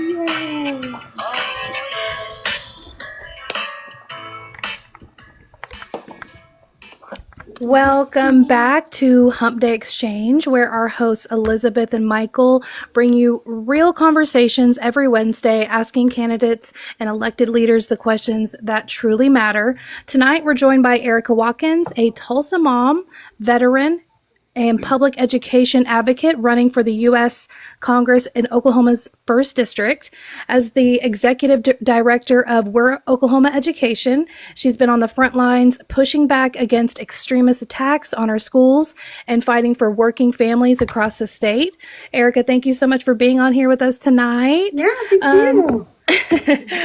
Yay. Welcome back to Humpday Exchange, where our hosts Elizabeth and Michael bring you real conversations every Wednesday, asking candidates and elected leaders the questions that truly matter. Tonight, we're joined by Erica Watkins, a Tulsa mom, veteran, and public education advocate running for the U.S. Congress in Oklahoma's 1st District. As the executive director of We're Oklahoma Education, she's been on the front lines pushing back against extremist attacks on our schools and fighting for working families across the state. Erica, thank you so much for being on here with us tonight. Yeah, thank you.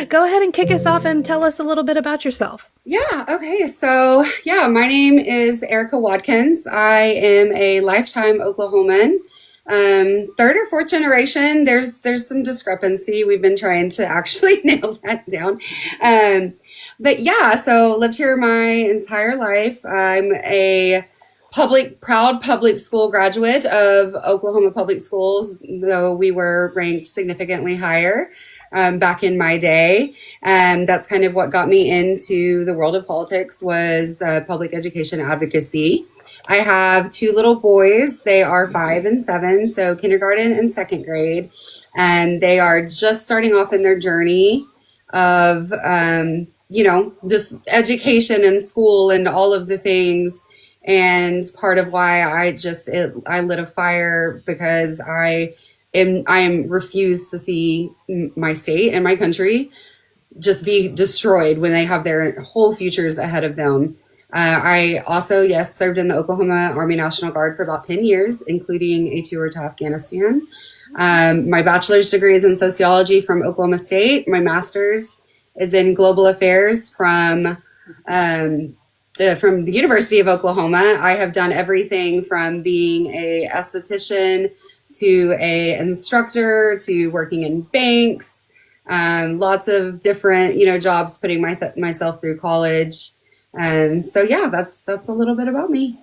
Go ahead and kick us off and tell us a little bit about yourself. Yeah, okay. So, my name is Erica Watkins. I am a lifetime Oklahoman. 3rd or 4th generation. There's some discrepancy. We've been trying to actually nail that down. But yeah, so lived here my entire life. I'm a proud public school graduate of Oklahoma Public Schools, though we were ranked significantly higher back in my day. That's kind of what got me into the world of politics was public education advocacy. I have 2 little boys. They are 5 and 7, so kindergarten and 2nd grade. And they are just starting off in their journey of, just education and school and all of the things. And part of why I lit a fire because I am refused to see my state and my country just be destroyed when they have their whole futures ahead of them. I also, served in the Oklahoma Army National Guard for about 10 years, including a tour to Afghanistan. My bachelor's degree is in sociology from Oklahoma State. My master's is in global affairs from the University of Oklahoma. I have done everything from being a esthetician to a instructor to working in banks, lots of different, jobs, putting myself through college. So yeah, that's a little bit about me.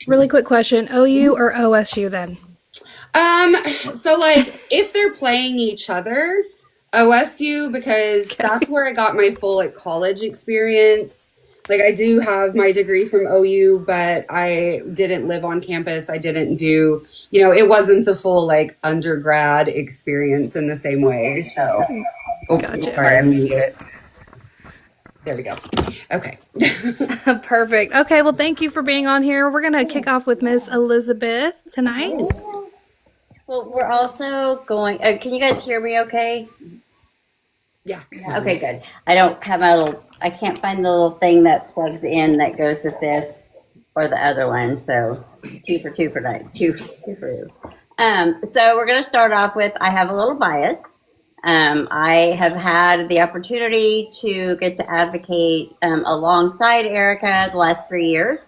Really quick question, OU or OSU then? So like if they're playing each other, OSU, because that's where I got my full college experience. Like I do have my degree from OU, but I didn't live on campus. I didn't do, it wasn't the full undergrad experience in the same way. So, Gotcha. Sorry, I muted. There we go. Okay. Perfect. Okay, well, thank you for being on here. We're going to kick off with Miss Elizabeth tonight. Well, we're also going, can you guys hear me okay? Yeah. Okay, good. I don't have I can't find the little thing that plugs in that goes with this or the other one. So 2 for 2 for night. 2 for you. So we're going to start off with, I have a little bias. I have had the opportunity to get to advocate alongside Erica the last 3 years.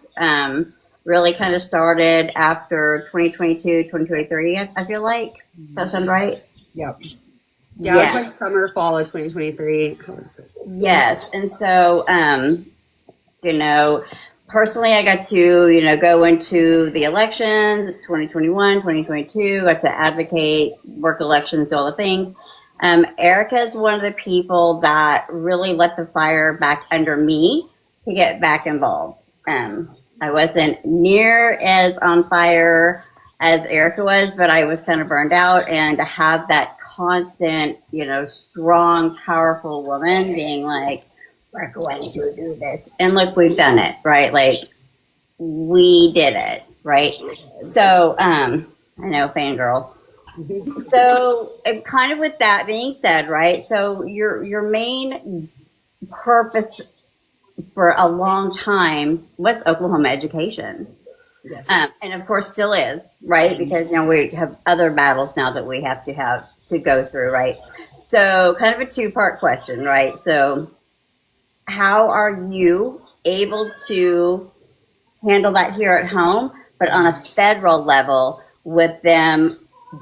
Really kind of started after 2022, 2023, I feel like. Does that sound right? Yep. Yeah, yes. It was like summer, fall of 2023. Yes. And so, personally, I got to, go into the elections, 2021, 2022, got to advocate, work elections, all the things. Erica is one of the people that really let the fire back under me to get back involved. I wasn't near as on fire as Erica was, but I was kind of burned out, and to have that constant, strong, powerful woman being like, we're going to do this. And look, we've done it, right? Like, we did it, right? So, I know, fangirl. So, kind of with that being said, right? So, your main purpose for a long time was Oklahoma education. Yes. And of course still is, right? Because, we have other battles now that we have to go through, right? So kind of a 2-part question, right? So how are you able to handle that here at home, but on a federal level with them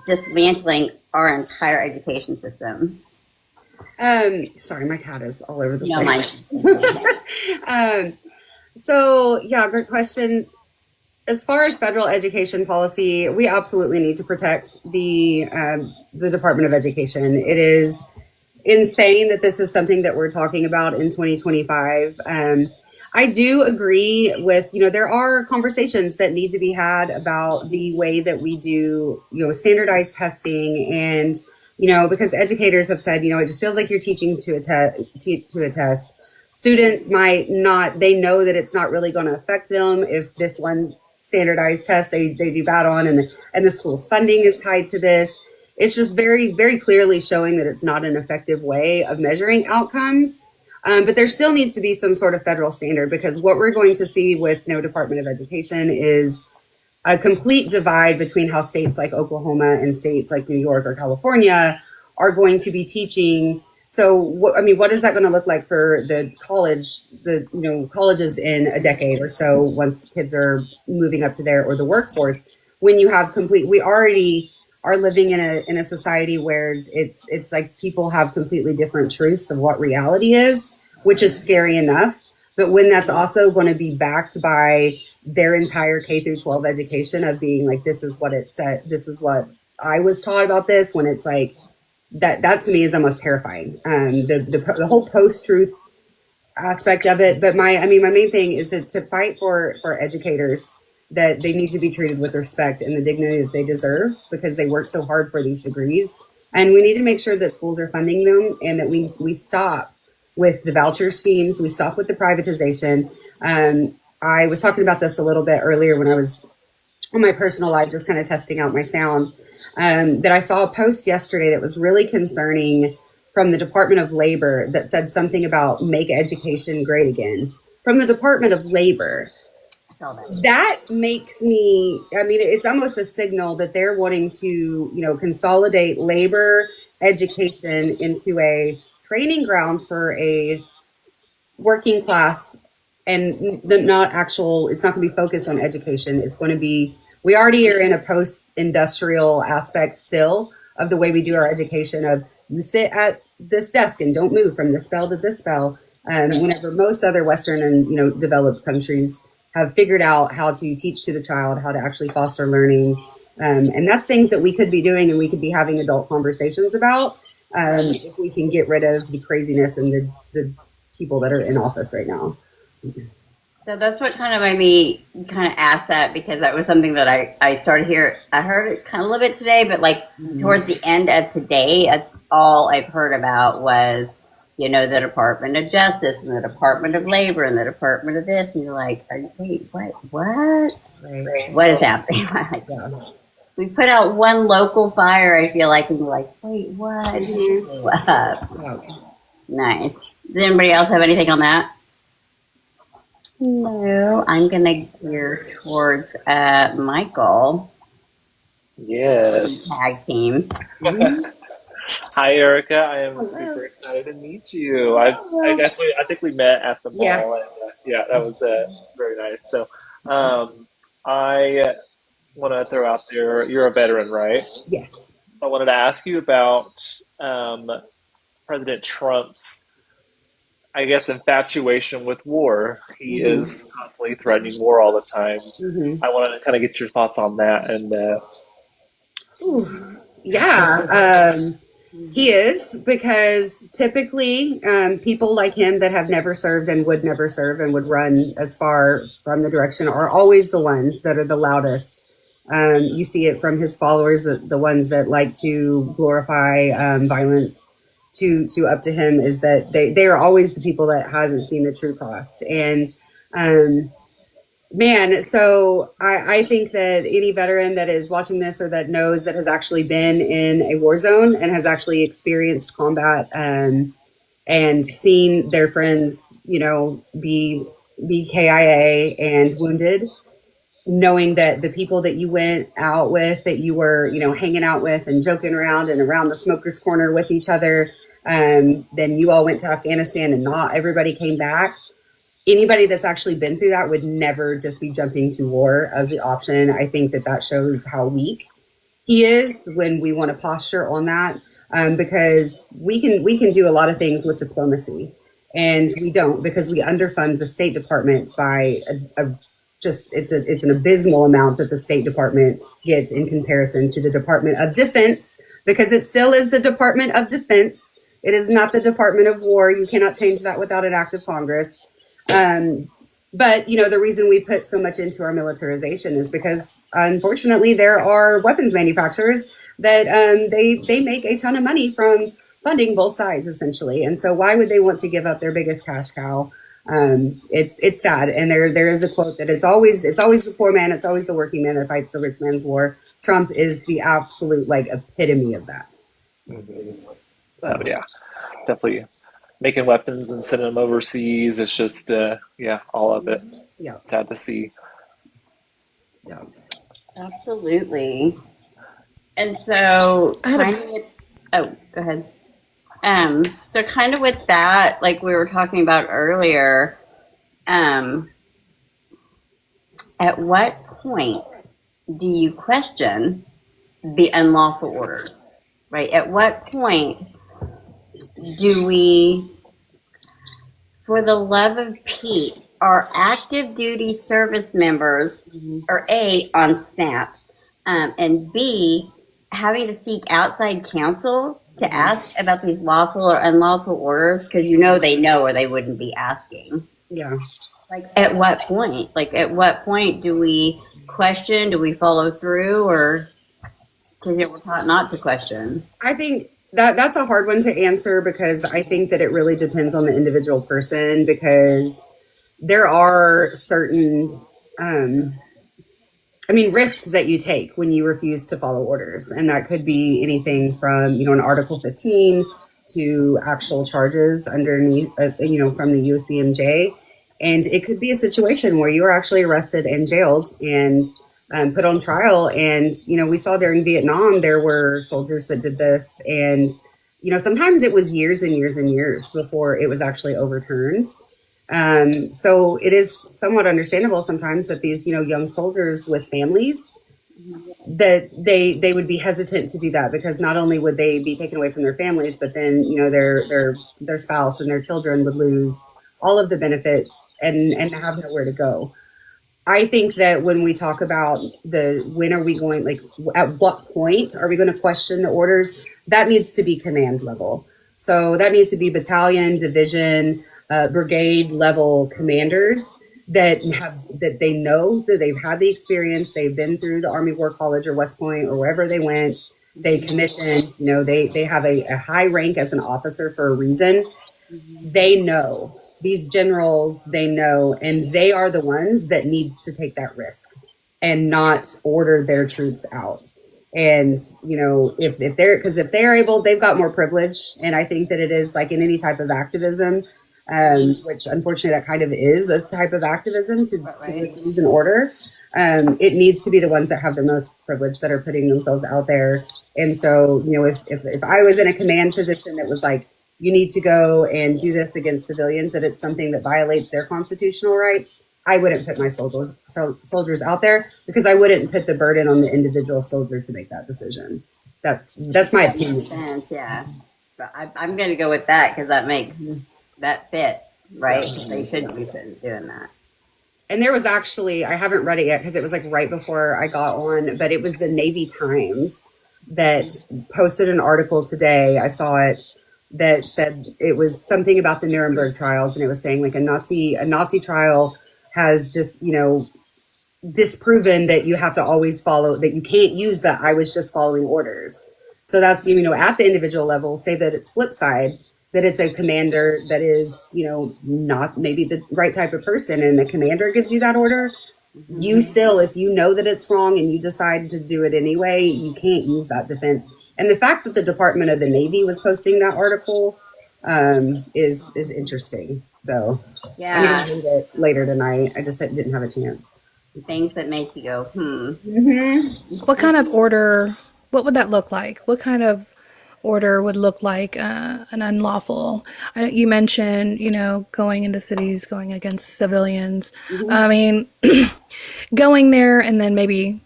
dismantling our entire education system? Sorry, my cat is all over the place. So yeah, great question. as far as federal education policy, we absolutely need to protect the Department of Education. It is insane that this is something that we're talking about in 2025. I do agree with, there are conversations that need to be had about the way that we do, standardized testing. And, because educators have said, it just feels like you're teaching to a test. Students might not, they know that it's not really going to affect them if this one standardized test they do bad on, and the school's funding is tied to this. It's just very, very clearly showing that it's not an effective way of measuring outcomes. But there still needs to be some sort of federal standard, because what we're going to see with no Department of Education is a complete divide between how states like Oklahoma and states like New York or California are going to be teaching. So, what is that going to look like for the colleges in a decade or so, once kids are moving up to there, or the workforce, when you have we already are living in a society where it's like people have completely different truths of what reality is, which is scary enough. But when that's also going to be backed by their entire K through 12 education of being like, this is what it said, this is what I was taught about this, when it's like, that to me is almost terrifying. The whole post-truth aspect of it. But my main thing is to fight for educators, that they need to be treated with respect and the dignity that they deserve, because they work so hard for these degrees. And we need to make sure that schools are funding them, and that we stop with the voucher schemes. We stop with the privatization. I was talking about this a little bit earlier when I was on my personal life, just kind of testing out my sound, that I saw a post yesterday that was really concerning from the Department of Labor, that said something about make education great again. From the Department of Labor. That makes me, it's almost a signal that they're wanting to, consolidate labor education into a training ground for a working class, and it's not going to be focused on education. It's going to be, we already are in a post-industrial aspect still of the way we do our education, of you sit at this desk and don't move from this bell to this bell. Whenever most other Western and, developed countries have figured out how to teach to the child, how to actually foster learning. And that's things that we could be doing, and we could be having adult conversations about, if we can get rid of the craziness and the people that are in office right now. So that's what kind of made me kind of ask that, because that was something that I started here. I heard it kind of a little bit today, but towards the end of today, that's all I've heard about was, the Department of Justice and the Department of Labor and the Department of this. And you're like, wait, what? Right. What is happening? We put out one local fire, I feel like, and you're like, wait, what? Okay. Nice. Does anybody else have anything on that? No. I'm going to gear towards Michael. Yes. Tag team. Hi, Erica. I am super excited to meet you. I think we met at the mall. Yeah. And, that was very nice. So, I want to throw out there, you're a veteran, right? Yes. I wanted to ask you about President Trump's, I guess, infatuation with war. He is constantly threatening war all the time. I wanted to kind of get your thoughts on that. And he is, because typically people like him that have never served and would never serve and would run as far from the direction are always the ones that are the loudest. You see it from his followers, the ones that like to glorify violence to up to him, is that they are always the people that hasn't seen the true cost. And so I think that any veteran that is watching this, or that knows, that has actually been in a war zone and has actually experienced combat and seen their friends, be KIA and wounded, knowing that the people that you went out with, that you were, hanging out with and joking around and around the smoker's corner with each other, then you all went to Afghanistan and not everybody came back. Anybody that's actually been through that would never just be jumping to war as the option. I think that shows how weak he is when we want to posture on that, because we can do a lot of things with diplomacy, and we don't, because we underfund the State Department by a just it's an abysmal amount that the State Department gets in comparison to the Department of Defense, because it still is the Department of Defense. It is not the Department of War. You cannot change that without an act of Congress. But, the reason we put so much into our militarization is because, unfortunately, there are weapons manufacturers that they make a ton of money from funding both sides, essentially. And so why would they want to give up their biggest cash cow? It's sad. And there is a quote that it's always the poor man, it's always the working man that fights the rich man's war. Trump is the absolute epitome of that. Mm-hmm. Oh, yeah, definitely. Making weapons and sending them overseas. It's just, all of it. Yeah. Sad to see. Yeah. Absolutely. And so, go ahead. So kind of with that, like we were talking about earlier, at what point do you question the unlawful orders, right? At what point do we, for the love of Pete, are active duty service members, or A, on SNAP, and B, having to seek outside counsel to ask about these lawful or unlawful orders? Because they know or they wouldn't be asking. Yeah. At what point? At what point do we question? Do we follow through? Or because we're taught not to question? I think that's a hard one to answer, because I think that it really depends on the individual person, because there are certain risks that you take when you refuse to follow orders. And that could be anything from, an Article 15 to actual charges underneath, from the UCMJ. And it could be a situation where you are actually arrested and jailed and put on trial. And, we saw during Vietnam, there were soldiers that did this. And, sometimes it was years and years and years before it was actually overturned. So it is somewhat understandable sometimes that these, young soldiers with families, that they would be hesitant to do that, because not only would they be taken away from their families, but then, their spouse and their children would lose all of the benefits and have nowhere to go. I think that when we talk about when are we going, at what point are we going to question the orders, that needs to be command level. So that needs to be battalion, division, brigade level commanders that they know that they've had the experience, they've been through the Army War College or West Point or wherever they went, they commissioned, they have a high rank as an officer for a reason. They know, these generals, they know, and they are the ones that needs to take that risk and not order their troops out. And, if they're able, they've got more privilege. And I think that it is like in any type of activism, which unfortunately that kind of is a type of activism to refuse an order. It needs to be the ones that have the most privilege that are putting themselves out there. And so, if I was in a command position that was like, you need to go and do this against civilians, that it's something that violates their constitutional rights, I wouldn't put my soldiers out there, because I wouldn't put the burden on the individual soldier to make that decision. That's my opinion. Makes sense, yeah. But I'm going to go with that, because that fits, right? They shouldn't be doing that. And there was actually, I haven't read it yet because it was right before I got on, but it was the Navy Times that posted an article today. I saw it, that said it was something about the Nuremberg trials, and it was saying a Nazi trial has just, disproven that you have to always follow, that you can't use that I was just following orders. So that's, at the individual level, say that it's flip side, that it's a commander that is, not maybe the right type of person, and the commander gives you that order. You still, if you know that it's wrong and you decide to do it anyway, you can't use that defense. And the fact that the Department of the Navy was posting that article is interesting. So yeah, I'm going to read it later tonight. I just didn't have a chance. Things that make you go, What kind of order, what would that look like? What kind of order would look like an unlawful? You mentioned, going into cities, going against civilians. I mean, going there, and then maybe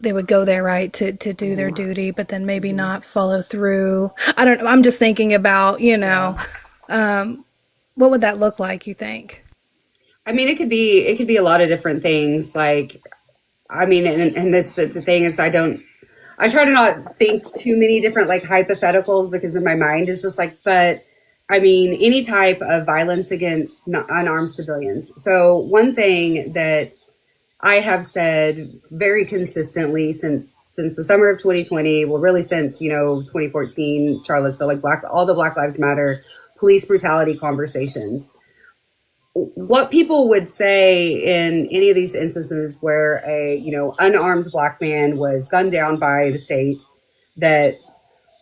they would go there, right, to do their duty, but then maybe not follow through. I don't know. I'm just thinking about, what would that look like, you think? I mean, it could be a lot of different things. Like, I mean, and that's the thing is, I try to not think too many different like hypotheticals because in my mind it's just like, but I mean, any type of violence against unarmed civilians. So one thing that I have said very consistently since the summer of 2020, well, really since 2014, Charlottesville, like all the Black Lives Matter police brutality conversations. What people would say in any of these instances where a unarmed Black man was gunned down by the state, that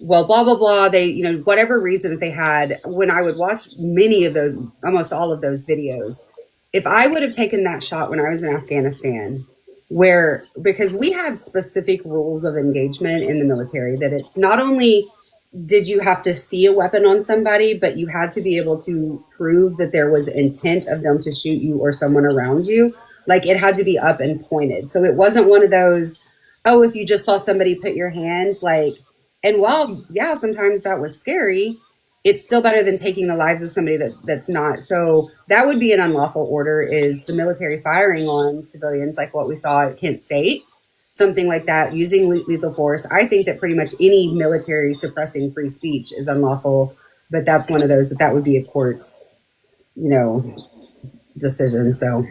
well, blah blah blah, they whatever reason that they had, when I would watch many of those, almost all of those videos, if I would have taken that shot when I was in Afghanistan, where because we had specific rules of engagement in the military, that it's not only did you have to see a weapon on somebody, but you had to be able to prove that there was intent of them to shoot you or someone around you. Like it had to be up and pointed. So it wasn't one of those, oh, if you just saw somebody put your hands like, and while, yeah, sometimes that was scary, it's still better than taking the lives of somebody that's not. So that would be an unlawful order, is the military firing on civilians like what we saw at Kent State, something like that, using lethal force. I think that pretty much any military suppressing free speech is unlawful, but that's one of those that would be a court's, decision. So,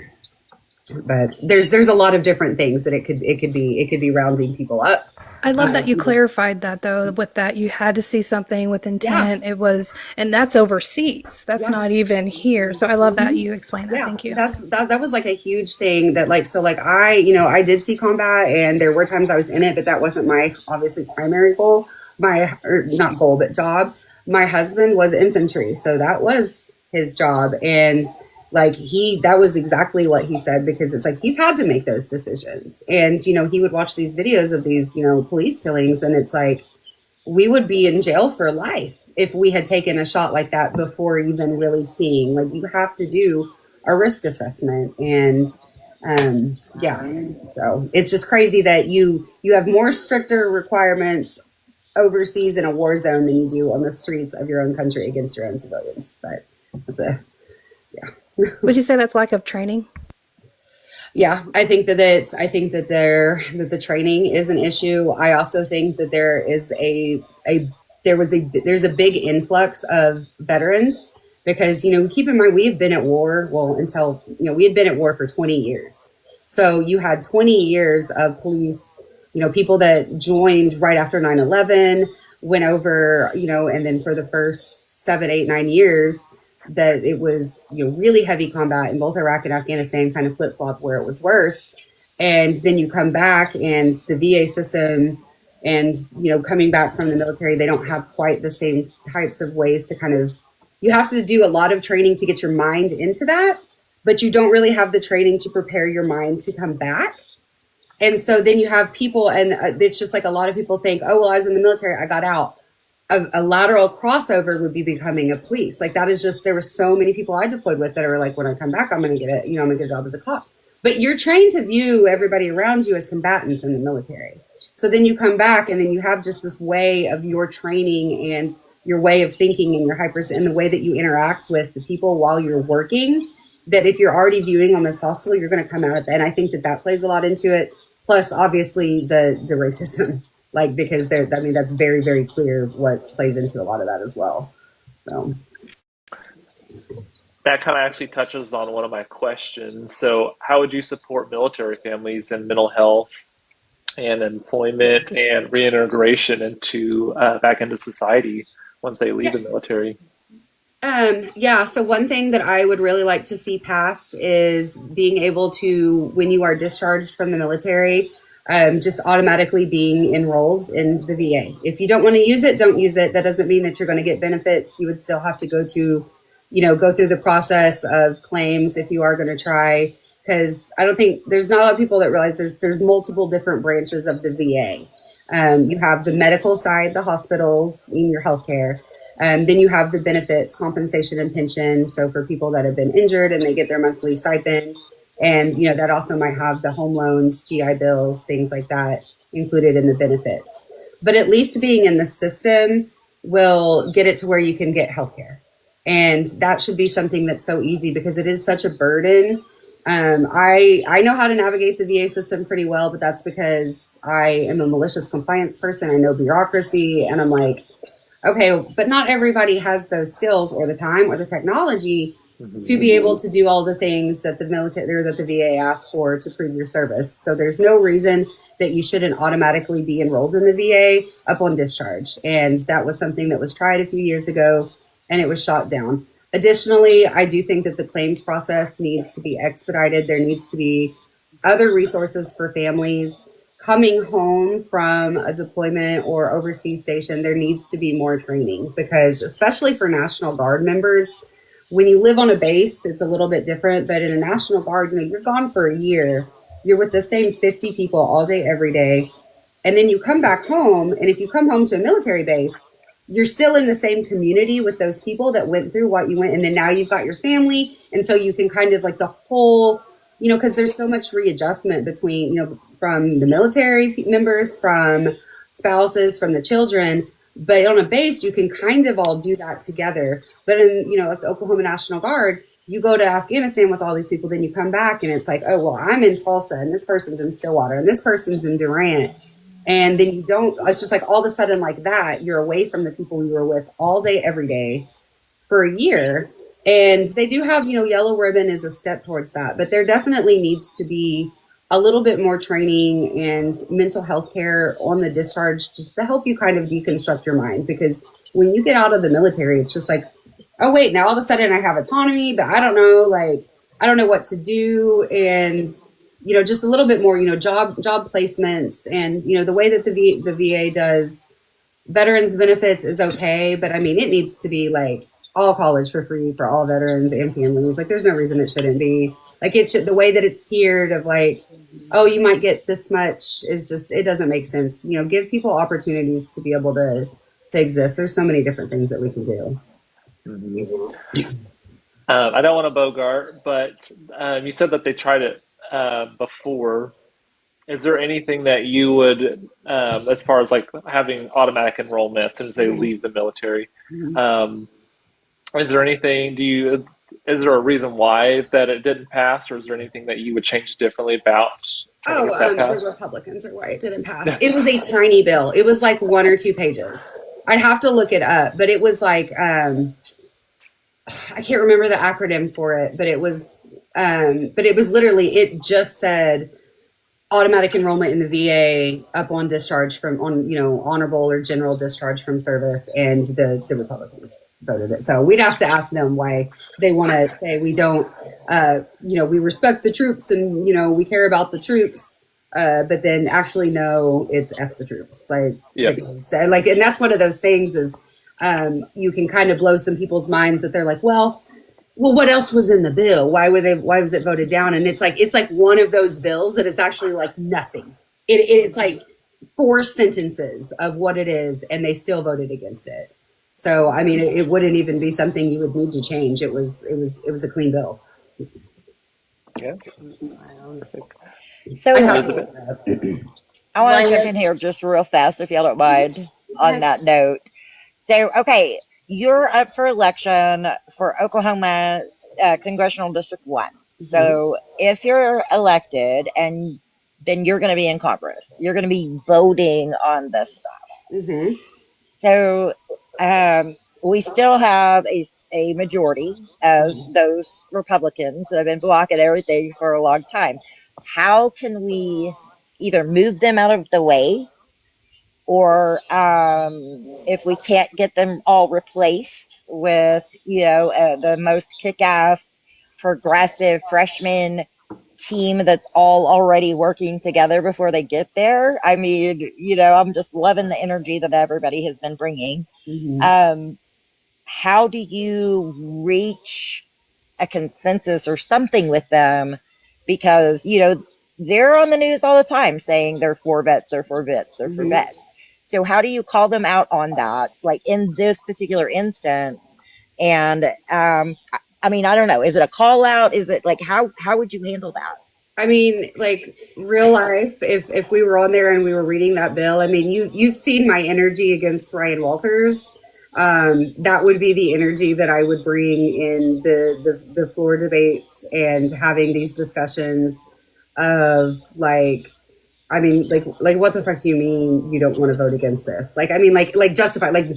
but there's a lot of different things that it could be rounding people up. I love that you clarified that, though, with that you had to see something with intent. Yeah. It was, and that's overseas. That's not even here. So I love that you explained that. Yeah. Thank you. That was like a huge thing that like, so like I did see combat and there were times I was in it, but that wasn't my obviously primary goal, not goal, but job. My husband was infantry. So that was his job. And like that was exactly what he said, because it's like he's had to make those decisions. And, he would watch these videos of these, police killings. And it's like, we would be in jail for life if we had taken a shot like that before even really seeing. Like, you have to do a risk assessment. And so it's just crazy that you have more stricter requirements overseas in a war zone than you do on the streets of your own country against your own civilians. But that's Would you say that's lack of training? Yeah, I think that the training is an issue. I also think that there's a big influx of veterans, because keep in mind, we have been at war we had been at war for 20 years. So you had 20 years of police, people that joined right after 9/11, went over, and then for the first 7, 8, 9 years that it was really heavy combat in both Iraq and Afghanistan, kind of flip-flop where it was worse. And then you come back and the VA system and coming back from the military, they don't have quite the same types of ways to you have to do a lot of training to get your mind into that, but you don't really have the training to prepare your mind to come back. And so then you have people, and it's just like a lot of people think, oh, well, I was in the military, I got out. A lateral crossover would be becoming a police. Like that is just, there were so many people I deployed with that are like, when I come back, I'm going to get it, I'm going to get a job as a cop. But you're trained to view everybody around you as combatants in the military. So then you come back and then you have just this way of your training and your way of thinking and and the way that you interact with the people while you're working, that if you're already viewing them as hostile, you're going to come out of it. And I think that plays a lot into it. Plus, obviously, the racism. Like, because that's very, very clear what plays into a lot of that as well. So that kind of actually touches on one of my questions. So how would you support military families in mental health and employment and reintegration back into society once they leave the military? So one thing that I would really like to see passed is being able to, when you are discharged from the military, just automatically being enrolled in the VA. If you don't want to use it, don't use it. That doesn't mean that you're going to get benefits. You would still have to go through the process of claims if you are going to try, because I don't think there's not a lot of people that realize there's multiple different branches of the VA. You have the medical side, the hospitals, in your healthcare. Then you have the benefits, compensation and pension. So for people that have been injured and they get their monthly stipend. And, that also might have the home loans, GI bills, things like that included in the benefits. But at least being in the system will get it to where you can get healthcare. And that should be something that's so easy because it is such a burden. I know how to navigate the VA system pretty well, but that's because I am a malicious compliance person. I know bureaucracy, and I'm like, okay, but not everybody has those skills or the time or the technology to be able to do all the things that the military or that the VA asks for to prove your service. So there's no reason that you shouldn't automatically be enrolled in the VA upon discharge. And that was something that was tried a few years ago and it was shot down. Additionally, I do think that the claims process needs to be expedited. There needs to be other resources for families coming home from a deployment or overseas station. There needs to be more training because, especially for National Guard members, when you live on a base, it's a little bit different. But in a National Guard, you're gone for a year. You're with the same 50 people all day, every day. And then you come back home. And if you come home to a military base, you're still in the same community with those people that went through what you went. And then now you've got your family. And so you can kind of like the whole, because there's so much readjustment between, from the military members, from spouses, from the children. But on a base, you can kind of all do that together. But in, like the Oklahoma National Guard, you go to Afghanistan with all these people, then you come back and it's like, oh, well, I'm in Tulsa and this person's in Stillwater and this person's in Durant. And then it's just like all of a sudden like that, you're away from the people you were with all day, every day for a year. And they do have, Yellow Ribbon is a step towards that, but there definitely needs to be a little bit more training and mental health care on the discharge just to help you kind of deconstruct your mind. Because when you get out of the military, it's just like, oh, wait, now all of a sudden I have autonomy, but I don't know what to do. And, just a little bit more, job placements and, the way that the VA does veterans benefits is okay. But I mean, it needs to be like all college for free for all veterans and families. Like there's no reason it shouldn't be. Like it should, the way that it's tiered of like, oh, you might get this much is just, it doesn't make sense. Give people opportunities to be able to exist. There's so many different things that we can do. I don't want to bogart, but you said that they tried it before. Is there anything that you would, as far as like having automatic enrollment as soon as they leave the military, is there anything, is there a reason why that it didn't pass, or is there anything that you would change differently about trying to get that passed? The Republicans are why it didn't pass. It was a tiny bill. It was like 1 or 2 pages. I'd have to look it up, but it was like, I can't remember the acronym for it, but it was literally, it just said automatic enrollment in the VA up on discharge honorable or general discharge from service, and the Republicans voted it. So we'd have to ask them why they want to say we don't, we respect the troops and, we care about the troops. But then actually, no, it's F the troops. Like, yeah. And that's one of those things is, you can kind of blow some people's minds that they're like, well, what else was in the bill? Why was it voted down? And it's like one of those bills that it's actually like nothing. It's like 4 sentences of what it is, and they still voted against it. So, I mean, it wouldn't even be something you would need to change. It was a clean bill. Yeah. So I want to jump in here just real fast, if y'all don't mind, on that note. So, okay, you're up for election for Oklahoma Congressional District 1. So if you're elected, and then you're going to be in Congress, you're going to be voting on this stuff. So we still have a majority of those Republicans that have been blocking everything for a long time. How can we either move them out of the way, or if we can't get them all replaced with, the most kick-ass, progressive freshman team that's all already working together before they get there? I mean, I'm just loving the energy that everybody has been bringing. How do you reach a consensus or something with them? Because, they're on the news all the time saying they're for vets, they're for vets, they're for vets. So how do you call them out on that, like in this particular instance? And I mean, I don't know. Is it a call out? Is it like, how would you handle that? I mean, like real life, if we were on there and we were reading that bill, I mean, you've seen my energy against Ryan Walters. That would be the energy that I would bring in the floor debates and having these discussions of like, I mean, like, what the fuck do you mean you don't want to vote against this? Like, I mean, like justify, like,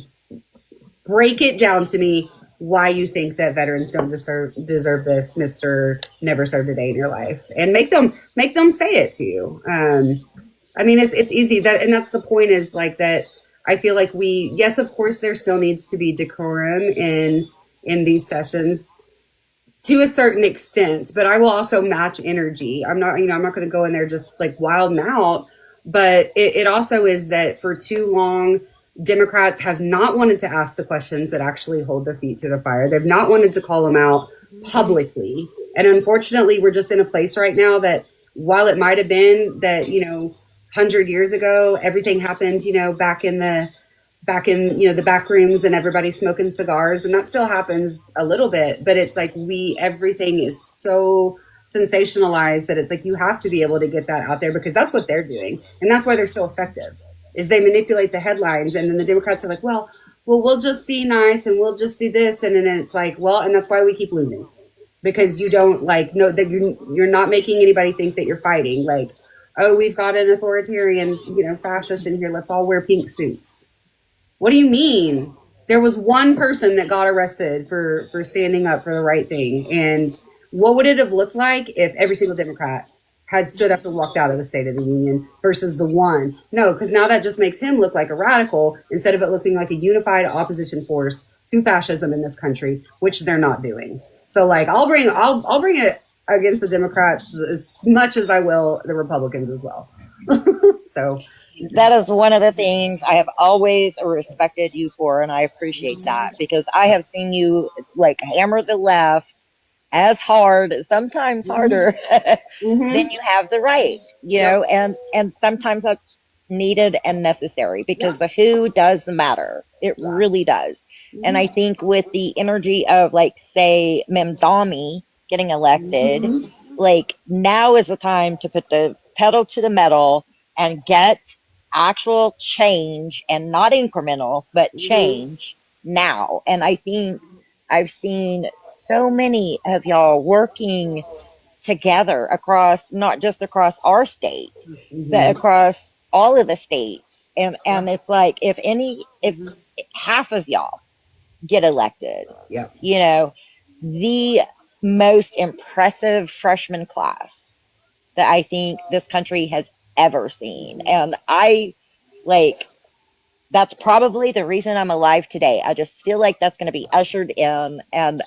break it down to me why you think that veterans don't deserve this, Mr. Never Served a Day in Your Life, and make them say it to you. I mean, it's easy that, and that's the point is like that. I feel like yes, of course, there still needs to be decorum in these sessions to a certain extent, but I will also match energy. I'm not going to go in there just like wilding out, but it also is that for too long, Democrats have not wanted to ask the questions that actually hold their feet to the fire. They've not wanted to call them out publicly. And unfortunately, we're just in a place right now that while it might have been that, 100 years ago, everything happened, back in the back rooms and everybody smoking cigars. And that still happens a little bit, but it's like everything is so sensationalized that it's like you have to be able to get that out there because that's what they're doing. And that's why they're so effective. Is they manipulate the headlines, and then the Democrats are like, well, we'll just be nice and we'll just do this, and then it's like, well, and that's why we keep losing, because you don't know that you're not making anybody think that you're fighting. Like, oh, we've got an authoritarian, fascist in here. Let's all wear pink suits. What do you mean? There was one person that got arrested for standing up for the right thing, and what would it have looked like if every single Democrat had stood up and walked out of the State of the Union versus the one? No, because now that just makes him look like a radical instead of it looking like a unified opposition force to fascism in this country, which they're not doing. So like, I'll bring it against the Democrats as much as I will the Republicans as well. So that is one of the things I have always respected you for, and I appreciate that because I have seen you like hammer the left as hard, sometimes harder than you have the right, know, and sometimes that's needed and necessary because the who does matter. It really does. And I think with the energy of like, say, Memdami getting elected, like now is the time to put the pedal to the metal and get actual change, and not incremental, but change now. And I think I've seen so many of y'all working together across, not just across our state, but across all of the states. And it's like, if half of y'all get elected, the most impressive freshman class that I think this country has ever seen. And that's probably the reason I'm alive today. I just feel like that's going to be ushered in, and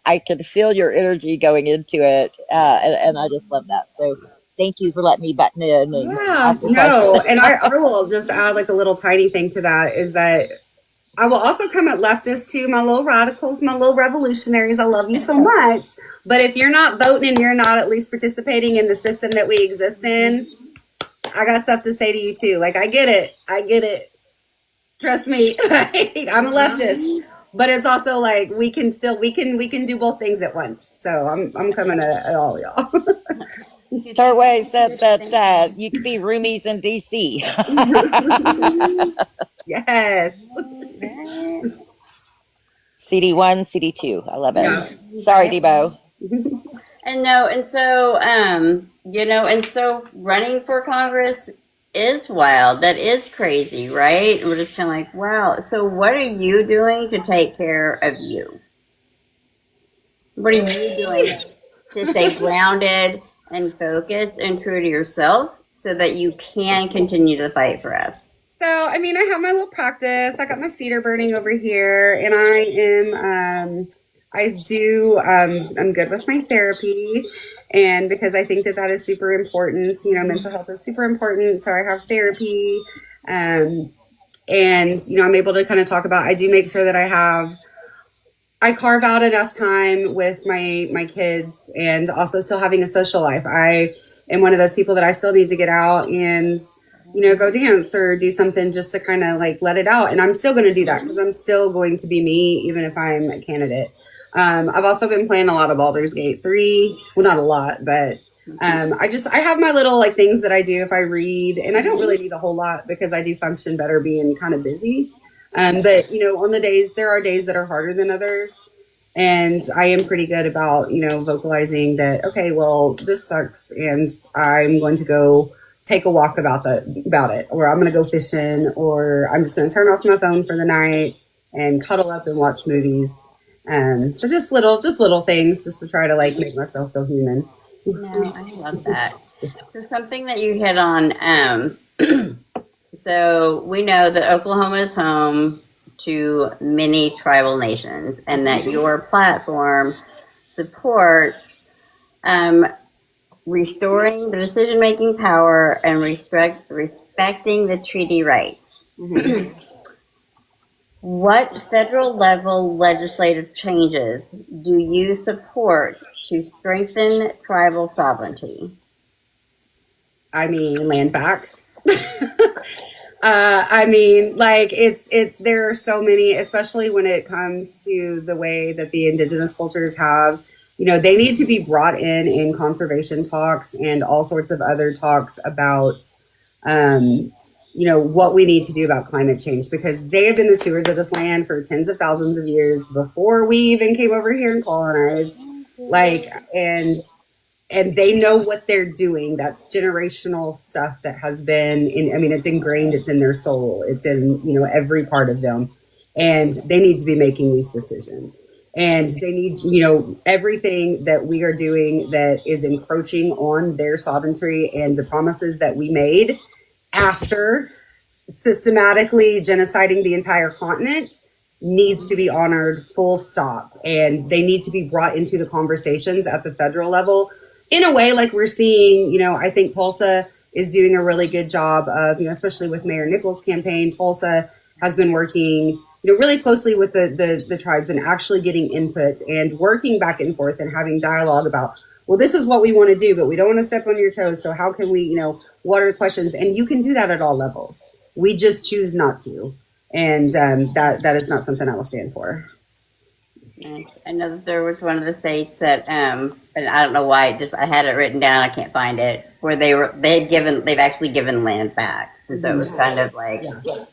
I can feel your energy going into it, and I just love that. So thank you for letting me button in and ask a question. And I will just add like a little tiny thing to that is that I will also come at leftists too, my little radicals, my little revolutionaries. I love you so much. But if you're not voting and you're not at least participating in the system that we exist in, I got stuff to say to you too. Like, I get it. Trust me, I'm a leftist, but it's also like we can do both things at once. So I'm coming at all y'all. Starway said that you could be roomies in DC. Yes. CD1, CD2. I love it. Yes. Sorry, Debo. And so running for Congress is wild. That is crazy, right? We're just kind of like, wow. So what are you doing to take care of you? What are you doing to stay grounded and focused and true to yourself so that you can continue to fight for us? So, I mean, I have my little practice. I got my cedar burning over here, and I'm good with my therapy, and because I think that is super important, mental health is super important. So I have therapy, and, I'm able to kind of talk about, I do make sure that I carve out enough time with my kids, and also still having a social life. I am one of those people that I still need to get out and, go dance or do something just to kind of like let it out. And I'm still going to do that because I'm still going to be me, even if I'm a candidate. I've also been playing a lot of Baldur's Gate 3. Well, not a lot, but I have my little like things that I do if I read, and I don't really need a whole lot because I do function better being kind of busy. But, on the days, there are days that are harder than others. And I am pretty good about, vocalizing that, okay, well, this sucks. And I'm going to go take a walk about it, or I'm going to go fishing, or I'm just going to turn off my phone for the night and cuddle up and watch movies. So just little things just to try to make myself feel human. No, I love that. So something that you hit on, so we know that Oklahoma is home to many tribal nations, and that your platform supports restoring the decision-making power and respecting the treaty rights. Mm-hmm. What federal level legislative changes do you support to strengthen tribal sovereignty? I mean, land back. There are so many, especially when it comes to the way that the indigenous cultures have, they need to be brought in conservation talks and all sorts of other talks about, what we need to do about climate change, because they have been the stewards of this land for tens of thousands of years before we even came over here and colonized. And they know what they're doing. That's generational stuff that has been it's ingrained, it's in their soul, it's in, every part of them. And they need to be making these decisions. And they need, everything that we are doing that is encroaching on their sovereignty and the promises that we made after systematically genociding the entire continent needs to be honored, full stop. And they need to be brought into the conversations at the federal level in a way like we're seeing. I think Tulsa is doing a really good job of, especially with Mayor Nichols' campaign. Tulsa has been working, really closely with the tribes and actually getting input and working back and forth and having dialogue about, well, this is what we want to do, but we don't want to step on your toes. So how can we, what are the questions? And you can do that at all levels. We just choose not to. And that is not something I will stand for. I know that there was one of the states that, and I don't know why, I had it written down, I can't find it, where they've actually given land back. And so it was kind of like. Yeah.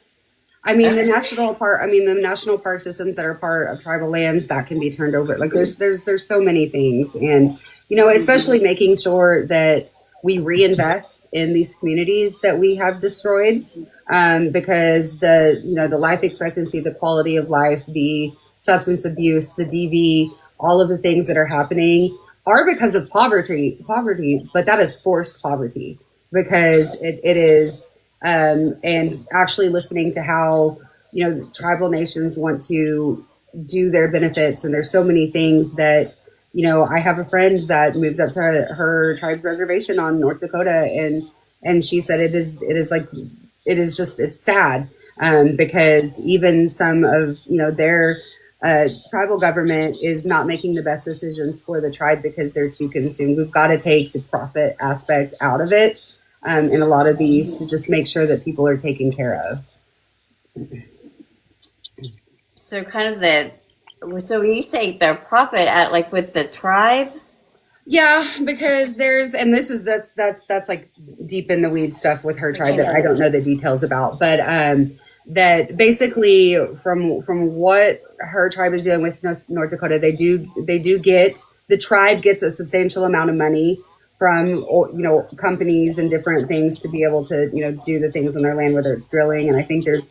The national park systems that are part of tribal lands that can be turned over. There's so many things. And, especially making sure that we reinvest in these communities that we have destroyed, because the life expectancy, the quality of life, the substance abuse, the DV, all of the things that are happening are because of poverty, but that is forced poverty, because it is, and actually listening to how, tribal nations want to do their benefits. And there's so many things that, I have a friend that moved up to her tribe's reservation on North Dakota, and she said it's sad, because even some of, their tribal government is not making the best decisions for the tribe because they're too consumed. We've got to take the profit aspect out of it, in a lot of these, to just make sure that people are taken care of. So so when you say the profit at with the tribe? Yeah, because that's like deep in the weeds stuff with her tribe that I don't know the details about, but that basically from what her tribe is dealing with North Dakota, they do get, the tribe gets a substantial amount of money from, companies and different things to be able to, do the things on their land, whether it's drilling. And I think there's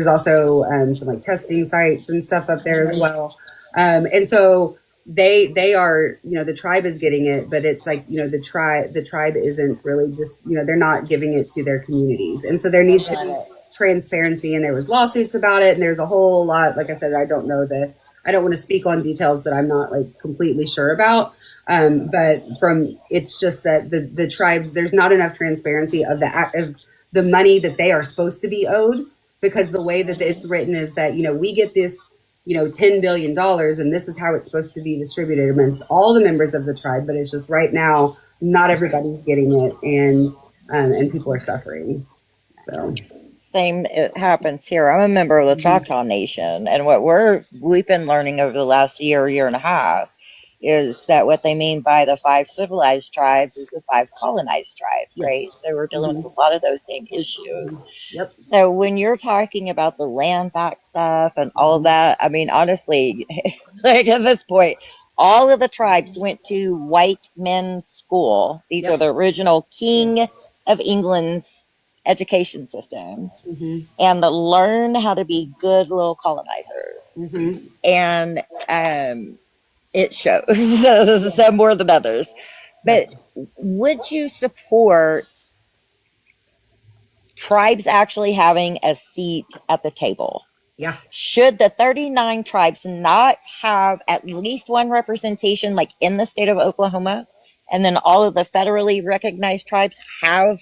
also some testing sites and stuff up there as well. And so they are, the tribe is getting it, but it's the tribe isn't really just, they're not giving it to their communities. And so there needs to be transparency, and there was lawsuits about it. And there's a whole lot, like I said, I don't want to speak on details that I'm not completely sure about. But it's just that the tribes, there's not enough transparency of the money that they are supposed to be owed, because the way that it's written is that, we get this, $10 billion, and this is how it's supposed to be distributed amongst all the members of the tribe. But it's just right now, not everybody's getting it, and people are suffering. So. Same, it happens here. I'm a member of the Choctaw Nation, and what we've been learning over the last year and a half is that what they mean by the 5 civilized tribes is the 5 colonized tribes, right? Yes. So we're dealing with a lot of those same issues. Yep. So when you're talking about the land back stuff and all of that, I mean, honestly, like at this point, all of the tribes went to white men's school. These are Yep. the original King of England's education systems, and to learn how to be good little colonizers. And it shows some more than others. But would you support tribes actually having a seat at the table? Yeah. Should the 39 tribes not have at least one representation, like in the state of Oklahoma, and then all of the federally recognized tribes have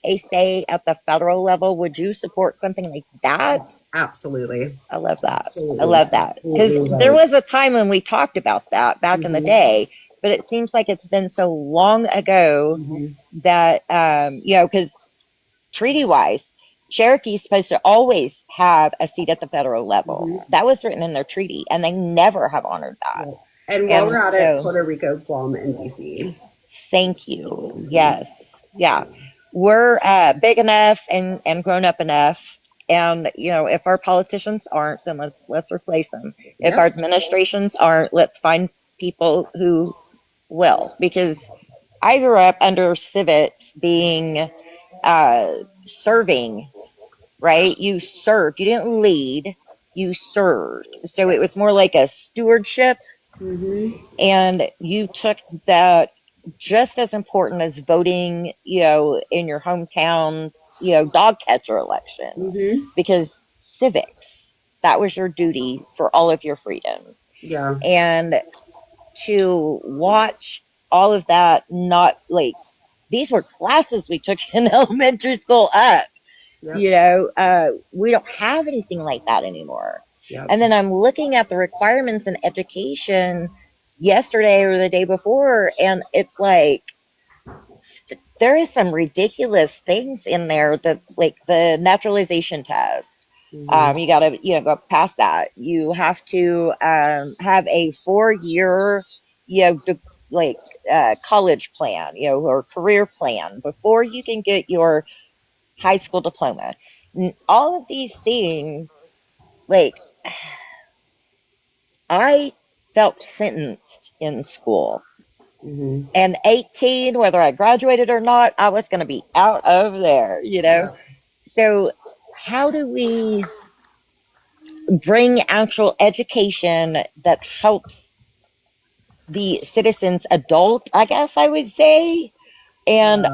a say at the federal level? Would you support something like that? Absolutely. I love that. Absolutely. I love that. Because there was a time when we talked about that back in the day, but it seems like it's been so long ago that, because treaty-wise, Cherokee's supposed to always have a seat at the federal level. That was written in their treaty, and they never have honored that. And while we're at it, Puerto Rico, Guam, and DC. Thank you. Yes. Yeah. We're big enough and grown up enough. And, if our politicians aren't, then let's replace them. If our administrations aren't, let's find people who will. Because I grew up under civics being serving, right? You served. You didn't lead. You served. So it was more like a stewardship. And you took that just as important as voting, in your hometown, dog catcher election. Because civics, that was your duty for all of your freedoms. Yeah. And to watch all of that, not like, these were classes we took in elementary school up. We don't have anything like that anymore. And then I'm looking at the requirements in education yesterday or the day before, and it's like there is some ridiculous things in there that, like the naturalization test. You gotta go past that. You have to have a 4-year college plan, or career plan before you can get your high school diploma. All of these things, like, I felt sentenced in school. And 18, whether I graduated or not, I was going to be out of there, So how do we bring actual education that helps the citizens adult, I guess I would say, and,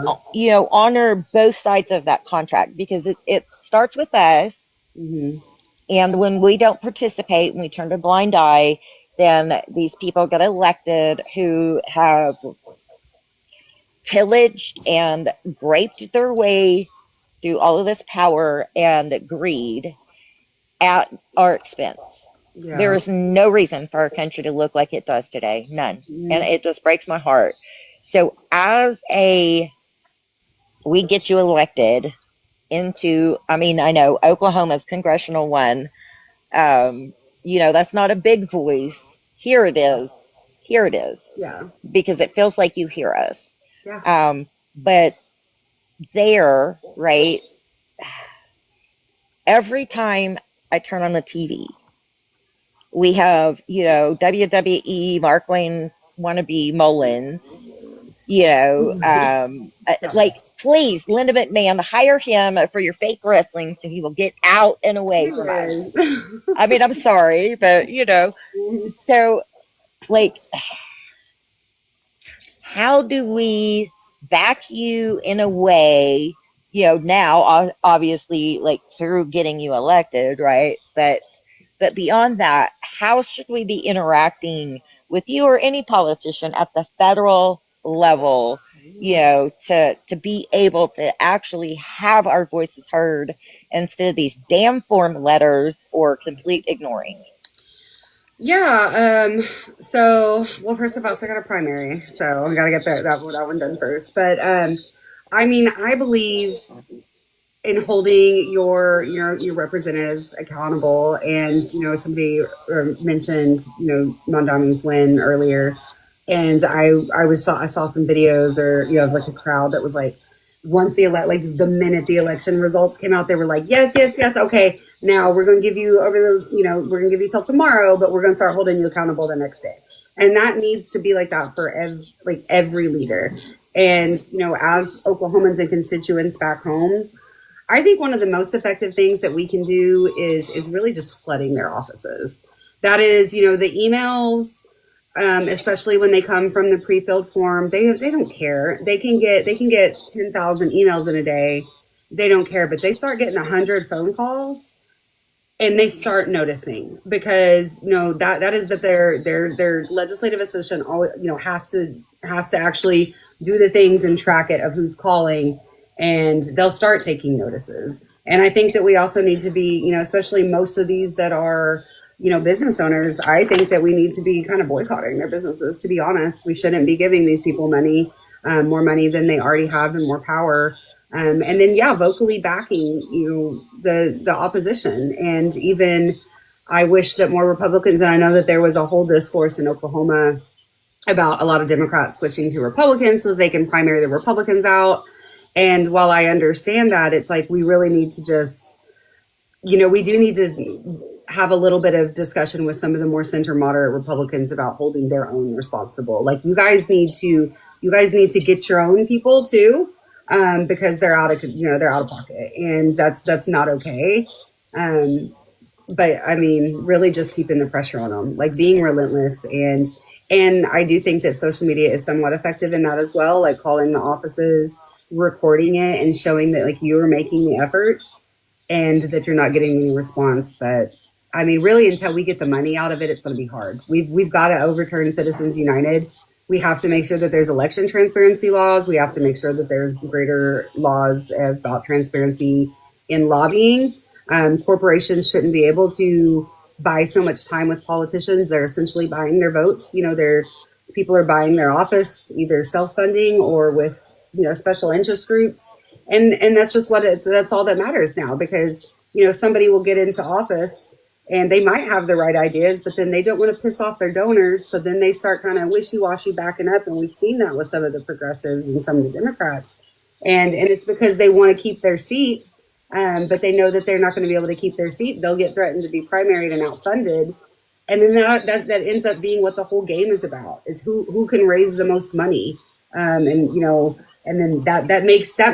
honor both sides of that contract? Because it starts with us. And when we don't participate and we turn a blind eye, then these people get elected who have pillaged and graped their way through all of this power and greed at our expense. There is no reason for our country to look like it does today. None. And it just breaks my heart. So we get you elected into, I know Oklahoma's congressional one. That's not a big voice. Here it is. Yeah. Because it feels like you hear us. Yeah. But there, right? Every time I turn on the TV, we have, WWE Mark Wayne wannabe Mullins. Like, please, Linda McMahon, hire him for your fake wrestling so he will get out and away from us. I'm sorry, but, so, like, how do we back you in a way, now, obviously, like, through getting you elected, right? But beyond that, how should we be interacting with you or any politician at the federal level, to be able to actually have our voices heard instead of these damn form letters or complete ignoring? Yeah. So, well, first of all, I got a primary, so I got to get that one done first. But I believe in holding your representatives accountable. And somebody mentioned Mondami's win earlier. And I saw some videos, or of like a crowd that was like, once the minute the election results came out, they were like, yes, yes, yes, okay, now we're going to give you we're going to give you till tomorrow, but we're going to start holding you accountable the next day. And that needs to be like that for every leader. And as Oklahomans and constituents back home, I think one of the most effective things that we can do is really just flooding their offices. That is, the emails, especially when they come from the pre-filled form, they don't care. They can get 10,000 emails in a day. They don't care, but they start getting 100 phone calls, and they start noticing, because that is that their legislative assistant has to actually do the things and track it of who's calling, and they'll start taking notices. And I think that we also need to be, especially most of these that are business owners, I think that we need to be kind of boycotting their businesses. To be honest, we shouldn't be giving these people money, more money than they already have, and more power. And then, vocally backing, the opposition. And even I wish that more Republicans, and I know that there was a whole discourse in Oklahoma about a lot of Democrats switching to Republicans so that they can primary the Republicans out. And while I understand that, it's like, we really need to just, we do need to have a little bit of discussion with some of the more center moderate Republicans about holding their own responsible. Like, you guys need to get your own people too, because they're out of pocket, and that's not okay. But I mean, really just keeping the pressure on them, like being relentless. And I do think that social media is somewhat effective in that as well, like calling the offices, recording it, and showing that like you are making the effort and that you're not getting any response. But I mean, really, until we get the money out of it, it's going to be hard. We've got to overturn Citizens United. We have to make sure that there's election transparency laws. We have to make sure that there's greater laws about transparency in lobbying. Corporations shouldn't be able to buy so much time with politicians. They're essentially buying their votes. People are buying their office, either self-funding or with, special interest groups. And that's just that's all that matters now, because, somebody will get into office and they might have the right ideas, but then they don't want to piss off their donors. So then they start kind of wishy-washy backing up. And we've seen that with some of the progressives and some of the Democrats. And it's because they want to keep their seats, but they know that they're not going to be able to keep their seat. They'll get threatened to be primaried and outfunded. And then that ends up being what the whole game is about, is who can raise the most money. And then that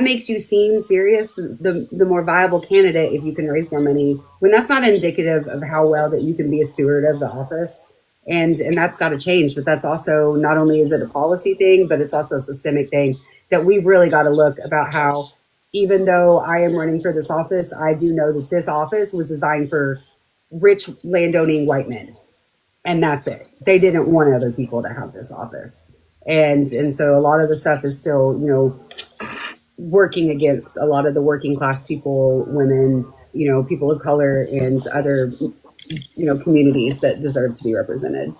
makes you seem serious, the more viable candidate, if you can raise more money, when that's not indicative of how well that you can be a steward of the office. And that's got to change. But that's also, not only is it a policy thing, but it's also a systemic thing that we've really got to look about how, even though I am running for this office, I do know that this office was designed for rich landowning white men. And that's it. They didn't want other people to have this office. And so a lot of the stuff is still, working against a lot of the working class people, women, people of color, and other, communities that deserve to be represented.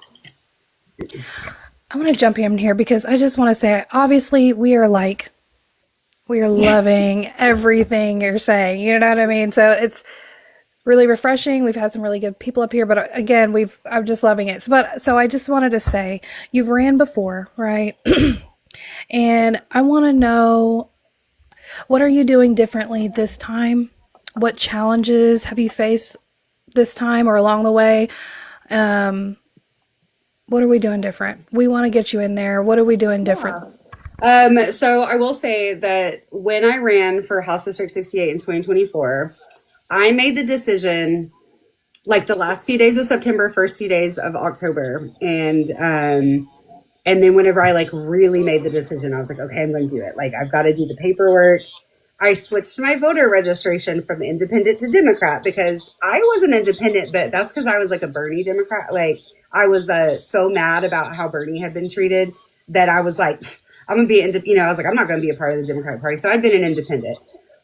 I want to jump in here because I just want to say, obviously, we are loving everything you're saying. You know what I mean? So it's really refreshing. We've had some really good people up here, but again, I'm just loving it. So I just wanted to say, you've ran before, right? And I want to know, what are you doing differently this time? What challenges have you faced this time or along the way? What are we doing different? We want to get you in there. What are we doing different? So I will say that when I ran for House District 68 in 2024, I made the decision like the last few days of September, first few days of October. And then whenever I like really made the decision, I was like, okay, I'm going to do it. Like, I've got to do the paperwork. I switched my voter registration from independent to Democrat, because I was an independent, but that's because I was like a Bernie Democrat. Like, I was so mad about how Bernie had been treated that I was like, I'm going to be, I was like, I'm not going to be a part of the Democratic Party. So I've been an independent.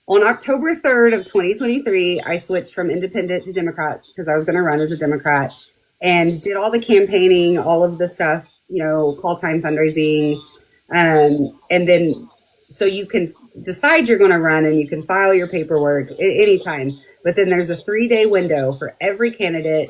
On October 3rd of 2023, I switched from independent to Democrat because I was going to run as a Democrat, and did all the campaigning, all of the stuff, call time fundraising. And then, so you can decide you're going to run and you can file your paperwork at any time. But then there's a 3-day window for every candidate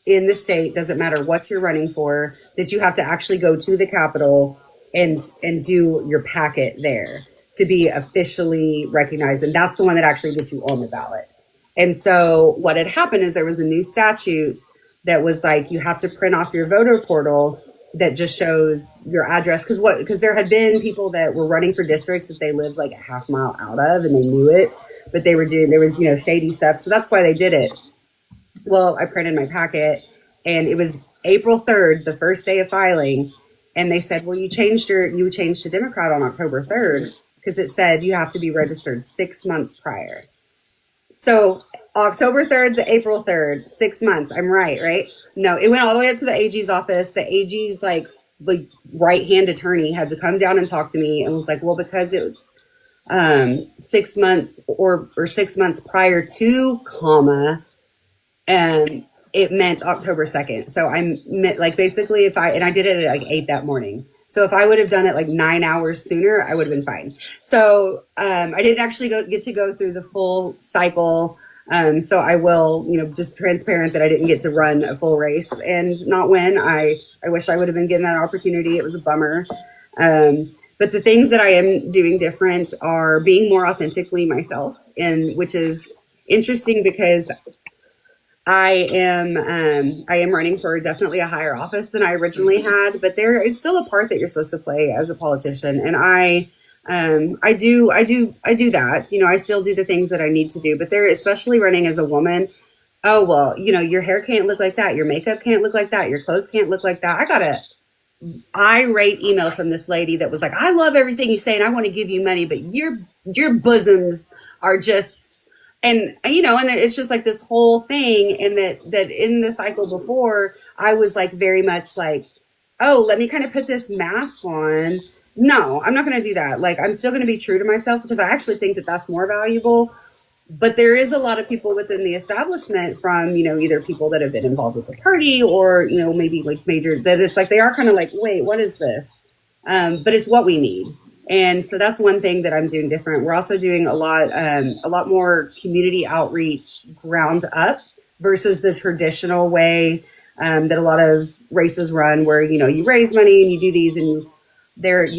in the state, doesn't matter what you're running for, that you have to actually go to the Capitol and do your packet there to be officially recognized. And that's the one that actually gets you on the ballot. And so what had happened is there was a new statute that was like, you have to print off your voter portal that just shows your address. Because there had been people that were running for districts that they lived like a half mile out of, and they knew it, but there was, shady stuff. So that's why they did it. Well, I printed my packet, and it was April 3rd, the first day of filing. And they said, well, you changed to Democrat on October 3rd, because it said you have to be registered 6 months prior. So October 3rd to April 3rd, 6 months. I'm right? No, it went all the way up to the AG's office. The AG's like right-hand attorney had to come down and talk to me and was like, well, because it was 6 months or 6 months prior to, and it meant October 2nd. So I meant like basically I did it at like 8 that morning. So if I would have done it like 9 hours sooner, I would have been fine. So I didn't actually get to go through the full cycle. So I will, just transparent that I didn't get to run a full race and not win. I wish I would have been given that opportunity. It was a bummer. But the things that I am doing different are being more authentically myself, and which is interesting because I am running for definitely a higher office than I originally had, but there is still a part that you're supposed to play as a politician. And I do that, I still do the things that I need to do, but there, especially running as a woman. Oh, well, your hair can't look like that. Your makeup can't look like that. Your clothes can't look like that. I got a irate email from this lady that was like, I love everything you say and I want to give you money, but your bosoms are just, and it's just like this whole thing. And that in the cycle before, I was like very much like, oh, let me kind of put this mask on. No, I'm not going to do that. Like, I'm still going to be true to myself because I actually think that that's more valuable. But there is a lot of people within the establishment from, either people that have been involved with the party or, maybe like major, that it's like, they are kind of like, wait, what is this? But it's what we need. And so that's one thing that I'm doing different. We're also doing a lot more community outreach ground up versus the traditional way that a lot of races run where, you raise money and you do these and there's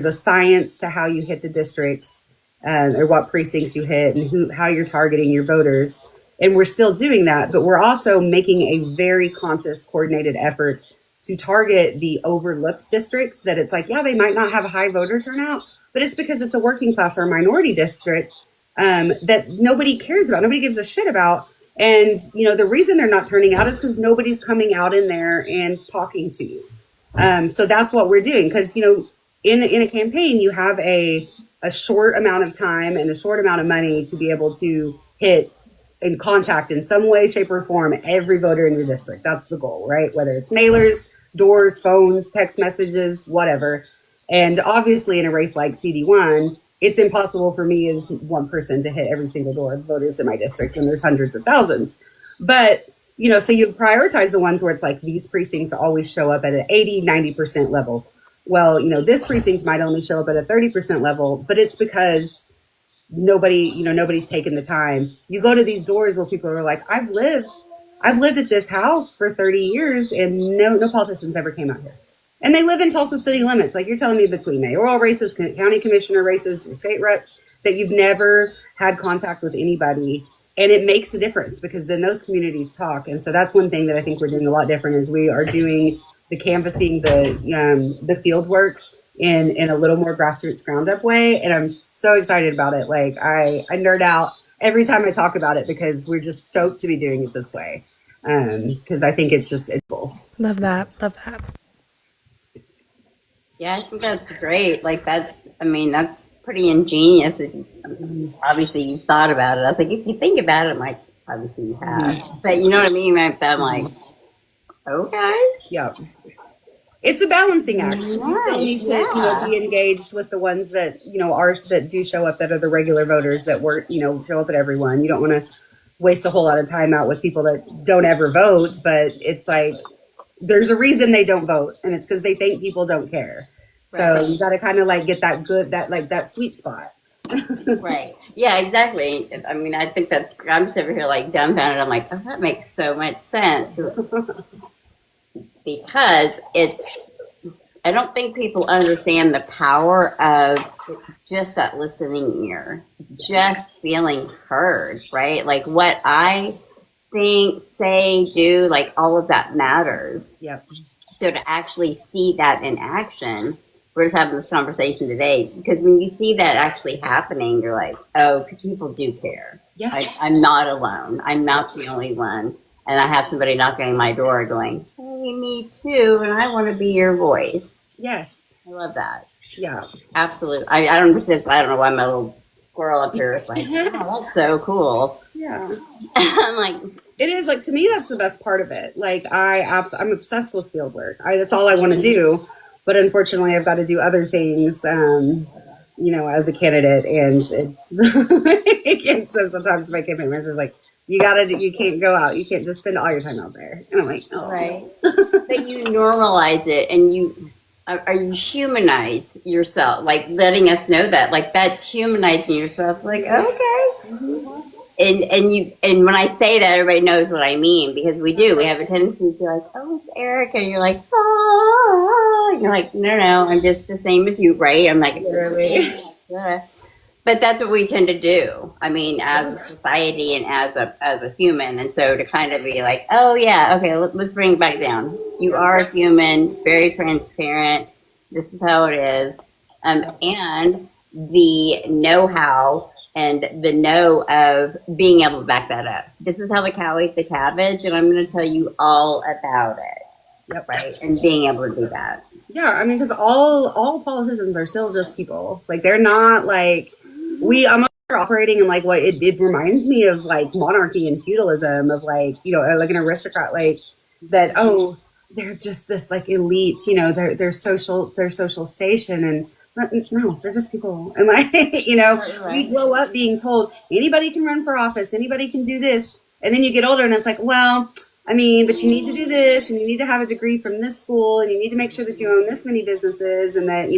a science to how you hit the districts or what precincts you hit and how you're targeting your voters. And we're still doing that, but we're also making a very conscious, coordinated effort to target the overlooked districts that it's like, yeah, they might not have a high voter turnout, but it's because it's a working class or minority district that nobody cares about, nobody gives a shit about. And, the reason they're not turning out is because nobody's coming out in there and talking to you. So that's what we're doing. Because, in a campaign, you have a short amount of time and a short amount of money to be able to hit and contact in some way, shape, or form every voter in your district. That's the goal, right? Whether it's mailers, doors, phones, text messages, whatever. And obviously in a race like CD1, it's impossible for me as one person to hit every single door of voters in my district when there's hundreds of thousands. But, so you prioritize the ones where it's like these precincts always show up at an 80, 90% level. Well, this precinct might only show up at a 30% level, but it's because nobody's taken the time. You go to these doors where people are like, I've lived at this house for 30 years and no politicians ever came out here. And they live in Tulsa city limits. Like you're telling me between mayoral races, county commissioner races, your state reps, that you've never had contact with anybody. And it makes a difference because then those communities talk. And so that's one thing that I think we're doing a lot different is we are doing the canvassing, the field work in a little more grassroots ground up way. And I'm so excited about it. Like I nerd out every time I talk about it because we're just stoked to be doing it this way. Because I think it's cool. Love that. Yeah, I think that's great. Like that's pretty ingenious. Obviously you thought about it. I was like, if you think about it, like obviously you have. But you know what I mean? I'm like, okay. Yeah. It's a balancing act. You still need to be engaged with the ones that, that do show up, that are the regular voters that work, show up at everyone. You don't want to waste a whole lot of time out with people that don't ever vote, but it's like, there's a reason they don't vote, and it's because they think people don't care. So you got to kind of like get that sweet spot. Right. Yeah, exactly. I mean, I think I'm just over here like dumbfounded. I'm like, oh, that makes so much sense because I don't think people understand the power of just that listening ear, just feeling heard, right? Like what I think, say, do, like all of that matters. Yep. So to actually see that in action, we're just having this conversation today because when you see that actually happening, you're like, oh, people do care. Yeah. I'm not alone. I'm not the only one. And I have somebody knocking on my door going, hey, me too, and I want to be your voice. Yes. I love that. Yeah. Absolutely. I don't know why my little squirrel up here is like, oh, that's so cool. Yeah. I'm like, it is like, to me, that's the best part of it. Like I'm obsessed with field work. That's all I want to do. But unfortunately, I've got to do other things, as a candidate. And so sometimes my campaign manager is like, you can't go out. You can't just spend all your time out there. And I'm like, oh. right. But you normalize it and you humanize yourself, like letting us know that, like that's humanizing yourself. Like, okay. Mm-hmm. And when I say that, everybody knows what I mean because we do. We have a tendency to be like, oh, it's Erica. And you're like, ah. And you're like, no, I'm just the same as you, right? I'm like, really? But that's what we tend to do. I mean, as a society and as a human. And so to kind of be like, oh yeah, okay, let's bring it back down. You are a human, very transparent. This is how it is. And the know-how and the know of being able to back that up. This is how the cow eats the cabbage, and I'm going to tell you all about it. Yep. Right? And being able to do that. Yeah, I mean, because all politicians are still just people. Like, they're not like, we almost are operating in like what it reminds me of, like monarchy and feudalism of like, like an aristocrat, like that, oh, they're just this like elite, their social station, and no, they're just people. And like, we grow up being told anybody can run for office, anybody can do this. And then you get older and it's like, well, I mean, but you need to do this and you need to have a degree from this school and you need to make sure that you own this many businesses and that,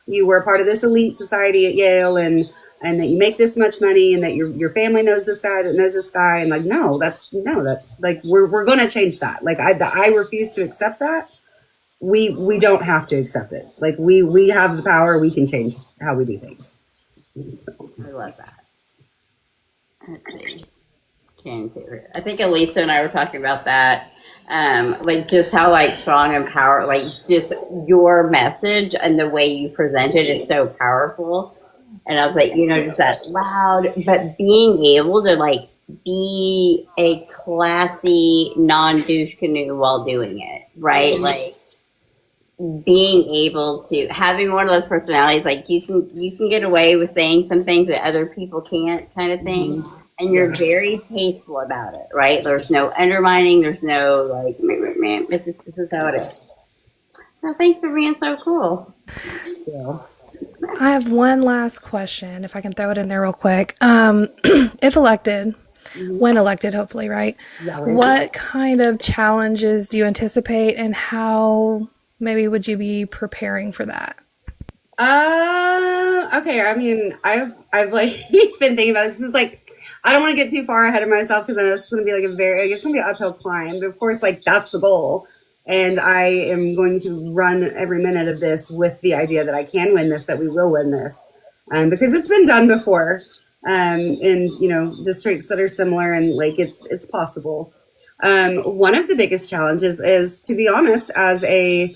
you were a part of this elite society at Yale and that you make this much money and that your family knows this guy that knows this guy. And like, that like, we're going to change that. Like I refuse to accept that. We don't have to accept it. Like we have the power. We can change how we do things. I love that. I think Elisa and I were talking about that. Like just how like strong and power, like just your message and the way you present it is so powerful. And I was like, just that loud, but being able to like be a classy non-douche canoe while doing it, right? Like being able to having one of those personalities, like you can get away with saying some things that other people can't, kind of thing. And you're very tasteful about it, right? There's no undermining. There's no like, man, this is how it is. So thanks for being so cool. Yeah. I have one last question, if I can throw it in there real quick. If elected, when elected, hopefully, right? Yeah, right. What kind of challenges do you anticipate and how maybe would you be preparing for that? Okay. I mean, I've like been thinking about this. This is like, I don't want to get too far ahead of myself because I know it's going to be like it's going to be an uphill climb. But of course, like that's the goal. And I am going to run every minute of this with the idea that I can win this, that we will win this. Because it's been done before in, districts that are similar and like it's possible. One of the biggest challenges is, to be honest, as a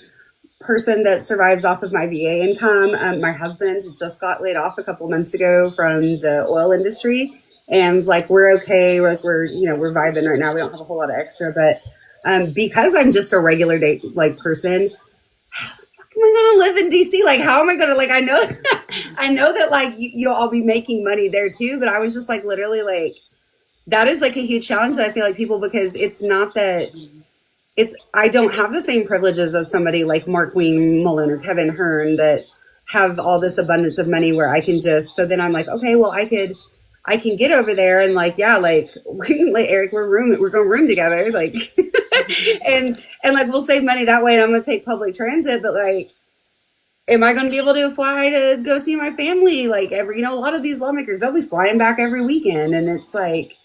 person that survives off of my VA income, my husband just got laid off a couple months ago from the oil industry. And like, we're okay. We're vibing right now. We don't have a whole lot of extra, but because I'm just a regular day like person, how am I going to live in DC? Like, how am I going to, like, I know that like you'll all be making money there too. But I was just like, literally like, that is like a huge challenge that I feel like people, because it's not that I don't have the same privileges as somebody like Mark Wayne Mullen or Kevin Hearn that have all this abundance of money where I can just, so then I'm like, okay, well I can get over there and like, yeah, like Eric, we're going room together. Like, and like, we'll save money that way. And I'm going to take public transit, but like, am I going to be able to fly to go see my family? Like every, a lot of these lawmakers, they'll be flying back every weekend. And it's like,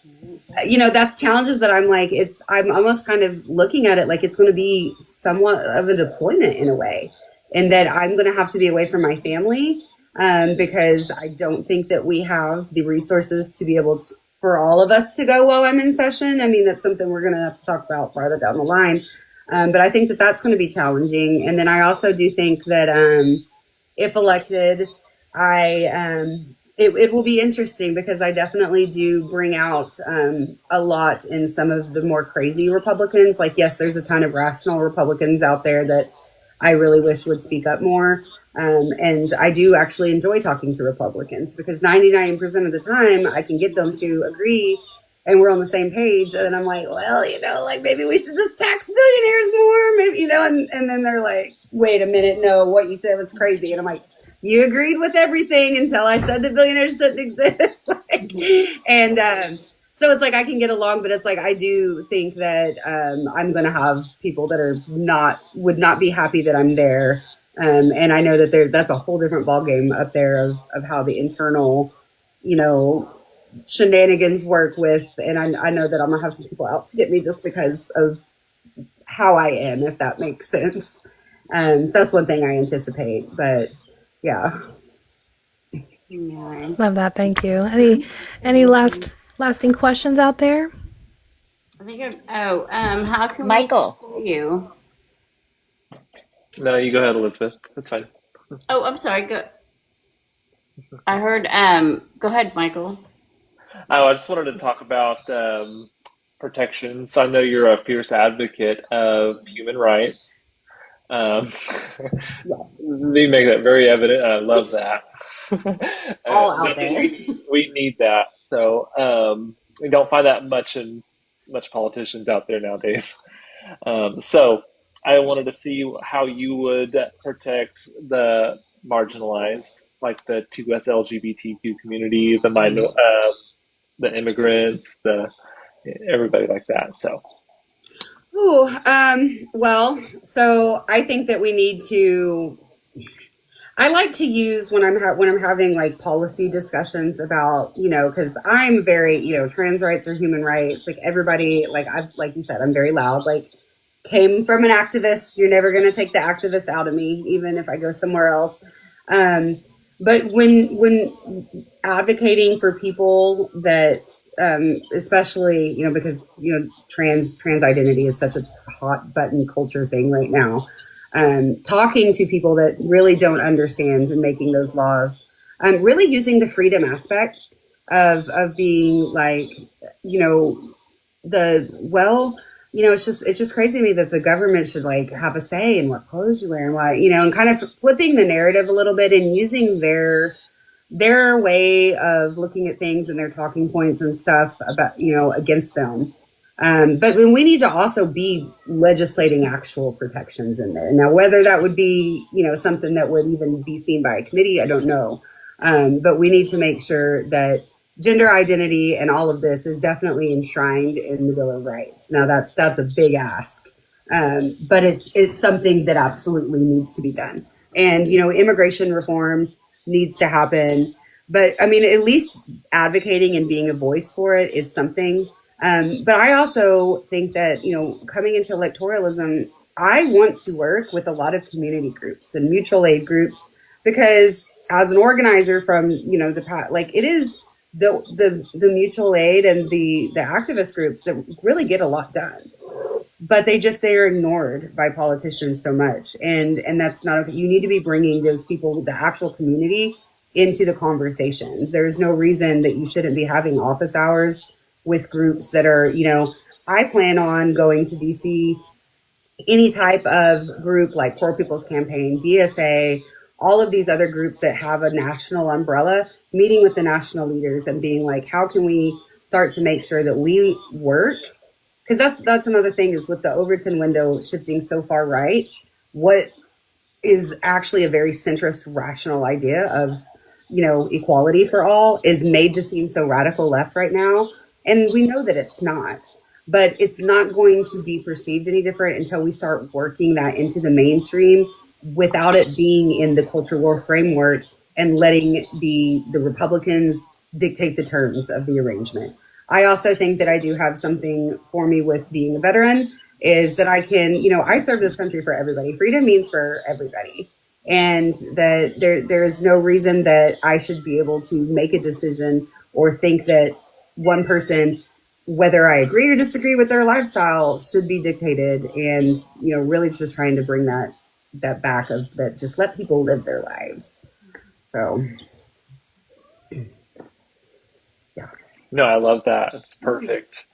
that's challenges that I'm almost kind of looking at it like it's going to be somewhat of a deployment in a way, and that I'm going to have to be away from my family because I don't think that we have the resources to be able to, for all of us to go while I'm in session. I mean, that's something we're going to have to talk about farther down the line. But I think that that's going to be challenging. And then I also do think that if elected, it will be interesting because I definitely do bring out a lot in some of the more crazy Republicans. Like, yes, there's a ton of rational Republicans out there that I really wish would speak up more. And I do actually enjoy talking to Republicans because 99% of the time I can get them to agree and we're on the same page. And I'm like, well, like maybe we should just tax billionaires more, maybe, and then they're like, wait a minute, no, what you said was crazy. And I'm like, you agreed with everything until I said that billionaires shouldn't exist. So it's like I can get along, but it's like I do think that I'm going to have people that would not be happy that I'm there. And I know that that's a whole different ballgame up there of how the internal, shenanigans work with. And I know that I'm going to have some people out to get me just because of how I am, if that makes sense. That's one thing I anticipate, but yeah. Love that. Thank you. Any lasting questions out there? I think how can Michael. we you? No, you go ahead, Elizabeth. That's fine. Oh, I'm sorry. Go. I heard. Go ahead, Michael. Oh, I just wanted to talk about protections. I know you're a fierce advocate of human rights. You make that very evident. I love that. All out there. We need that. So we don't find that much politicians out there nowadays. So I wanted to see how you would protect the marginalized, like the 2S LGBTQ community, the immigrants, everybody like that. So. Well, so I think that we need to. I like to use when I'm having like policy discussions about because I'm very trans rights are human rights. Like everybody, like you said, I'm very loud. Like came from an activist. You're never going to take the activist out of me, even if I go somewhere else. But when advocating for people that, especially, because, trans identity is such a hot button culture thing right now, talking to people that really don't understand and making those laws, really using the freedom aspect of being like, it's just crazy to me that the government should like have a say in what clothes you wear and why, and kind of flipping the narrative a little bit and using their way of looking at things and their talking points and stuff about, against them. But we need to also be legislating actual protections in there. Now, whether that would be, something that would even be seen by a committee, I don't know. But we need to make sure that gender identity and all of this is definitely enshrined in the Bill of Rights. Now that's a big ask, but it's something that absolutely needs to be done. And immigration reform needs to happen. But I mean, at least advocating and being a voice for it is something. But I also think that coming into electoralism, I want to work with a lot of community groups and mutual aid groups because as an organizer from the past, like it is. The mutual aid and the activist groups that really get a lot done, but they're ignored by politicians so much, and that's not okay. You need to be bringing those people, the actual community, into the conversations. There's no reason that you shouldn't be having office hours with groups that are, I plan on going to DC, any type of group like Poor People's Campaign, DSA, all of these other groups that have a national umbrella, meeting with the national leaders and being like, how can we start to make sure that we work? Because that's another thing is with the Overton window shifting so far right, what is actually a very centrist, rational idea of, equality for all is made to seem so radical left right now. And we know that it's not, but it's not going to be perceived any different until we start working that into the mainstream without it being in the culture war framework and letting the Republicans dictate the terms of the arrangement. I also think that I do have something for me with being a veteran, is that I can, I serve this country for everybody. Freedom means for everybody. And that there is no reason that I should be able to make a decision or think that one person, whether I agree or disagree with their lifestyle, should be dictated. And, really just trying to bring that back of that, just let people live their lives. So, yeah. No, I love that. It's perfect.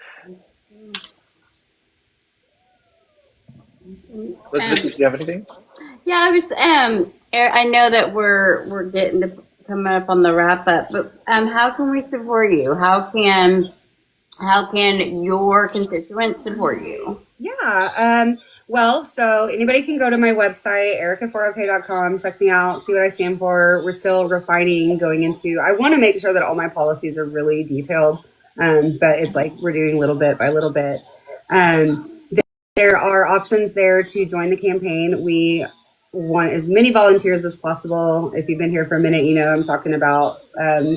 Elizabeth, did you have anything? Yeah, I was. I know that we're getting to coming up on the wrap up, but how can we support you? How can your constituents support you? Yeah. Well, so anybody can go to my website, erica4ok.com, check me out, see what I stand for. We're still refining, going into, I want to make sure that all my policies are really detailed, but it's like we're doing little bit by little bit. There are options there to join the campaign. We want as many volunteers as possible. If you've been here for a minute, I'm talking about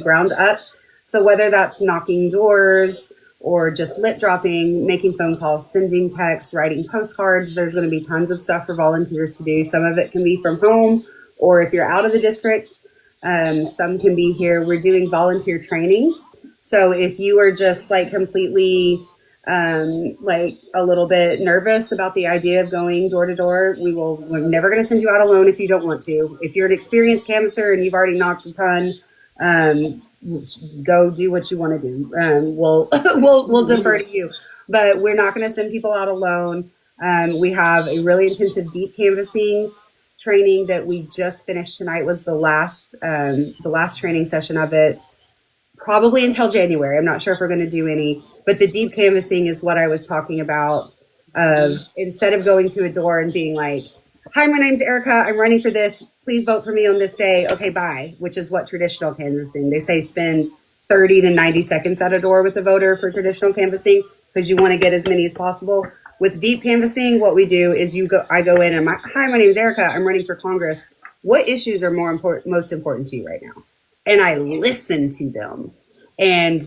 ground up. So whether that's knocking doors, or just lip dropping, making phone calls, sending texts, writing postcards. There's going to be tons of stuff for volunteers to do. Some of it can be from home, or if you're out of the district, some can be here. We're doing volunteer trainings. So if you are just like completely like a little bit nervous about the idea of going door to door, we're never going to send you out alone if you don't want to. If you're an experienced canvasser and you've already knocked a ton, go do what you want to do. We'll defer to you, but we're not going to send people out alone. We have a really intensive deep canvassing training that we just finished tonight. Was the last training session of it, probably until January. I'm not sure if we're going to do any, but the deep canvassing is what I was talking about. Instead of going to a door and being like, "Hi, my name's Erica. I'm running for this. Please vote for me on this day. Okay, bye," which is what traditional canvassing. They say spend 30 to 90 seconds at a door with a voter for traditional canvassing because you want to get as many as possible. With deep canvassing, what we do is I go in and "Hi, my name's Erica. I'm running for Congress. What issues are most important to you right now?" And I listen to them and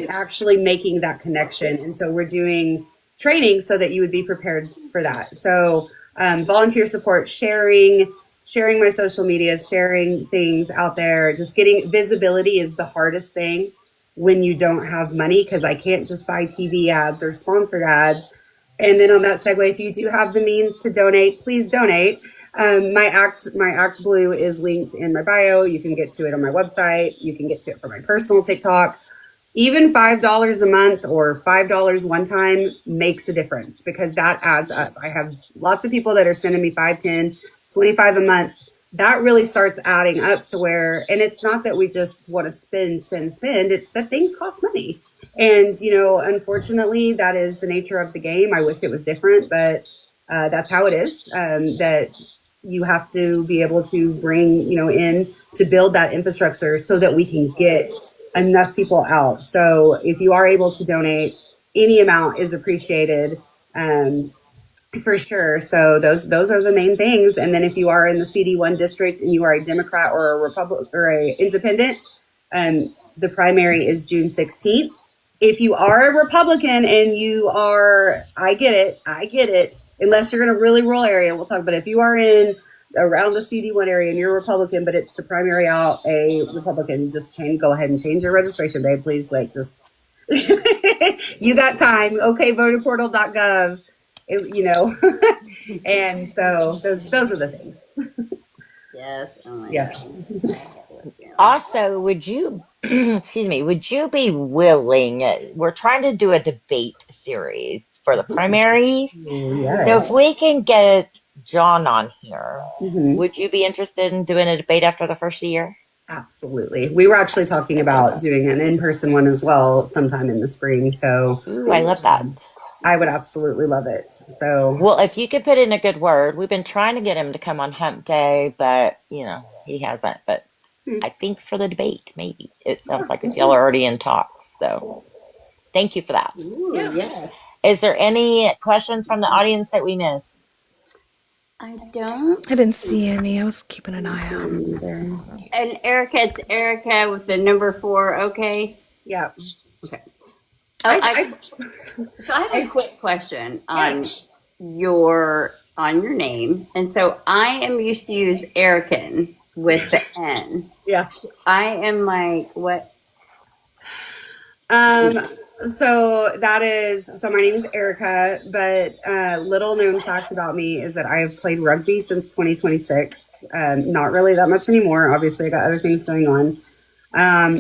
actually making that connection. And so we're doing training so that you would be prepared for that. So volunteer support, sharing my social media, sharing things out there, just getting visibility is the hardest thing when you don't have money, because I can't just buy TV ads or sponsored ads. And then on that segue, if you do have the means to donate, please donate. My Act Blue is linked in my bio. You can get to it on my website. You can get to it from my personal TikTok. Even $5 a month or $5 one time makes a difference, because that adds up. I have lots of people that are sending me 5, 10, 25 a month. That really starts adding up to where, and it's not that we just want to spend. It's that things cost money. And, unfortunately, that is the nature of the game. I wish it was different, but that's how it is. That you have to be able to bring, in to build that infrastructure so that we can get enough people out. So if you are able to donate, any amount is appreciated, for sure. So those are the main things. And then if you are in the CD1 district and you are a Democrat or a Republican or a independent, the primary is June 16th. If you are a Republican and you are, I get it. Unless you're in a really rural area, we'll talk. But if you are in around the CD1 area and you're a Republican, but it's to primary out a Republican, just go ahead and change your registration, babe, please. Like, just you got time. Okay, voterportal.gov. And so those are the things. Yes. Oh my Yeah. God. Also, would you, excuse me, would you be willing? We're trying to do a debate series for the primaries. Yes. So if we can get John on here, Mhm. would you be interested in doing a debate after the first year? Absolutely. We were actually talking about doing an in-person one as well sometime in the spring. So Ooh, I love that. I would absolutely love it. So, Well, if you could put in a good word, we've been trying to get him to come on Hump Day, but he hasn't. But I think for the debate, maybe it sounds like y'all are already in talks. So, thank you for that. Ooh, yes. Is there any questions from the audience that we missed? I don't. I didn't see any. I was keeping an eye out. And Erica, it's Erica with the number 4. Okay. Yeah. Okay. I So I have a quick question on your name, and so I am used to use Erican with the N. yeah. I am like what? So my name is Erica, but little known fact about me is that I have played rugby since 2026. Not really that much anymore. Obviously, I got other things going on.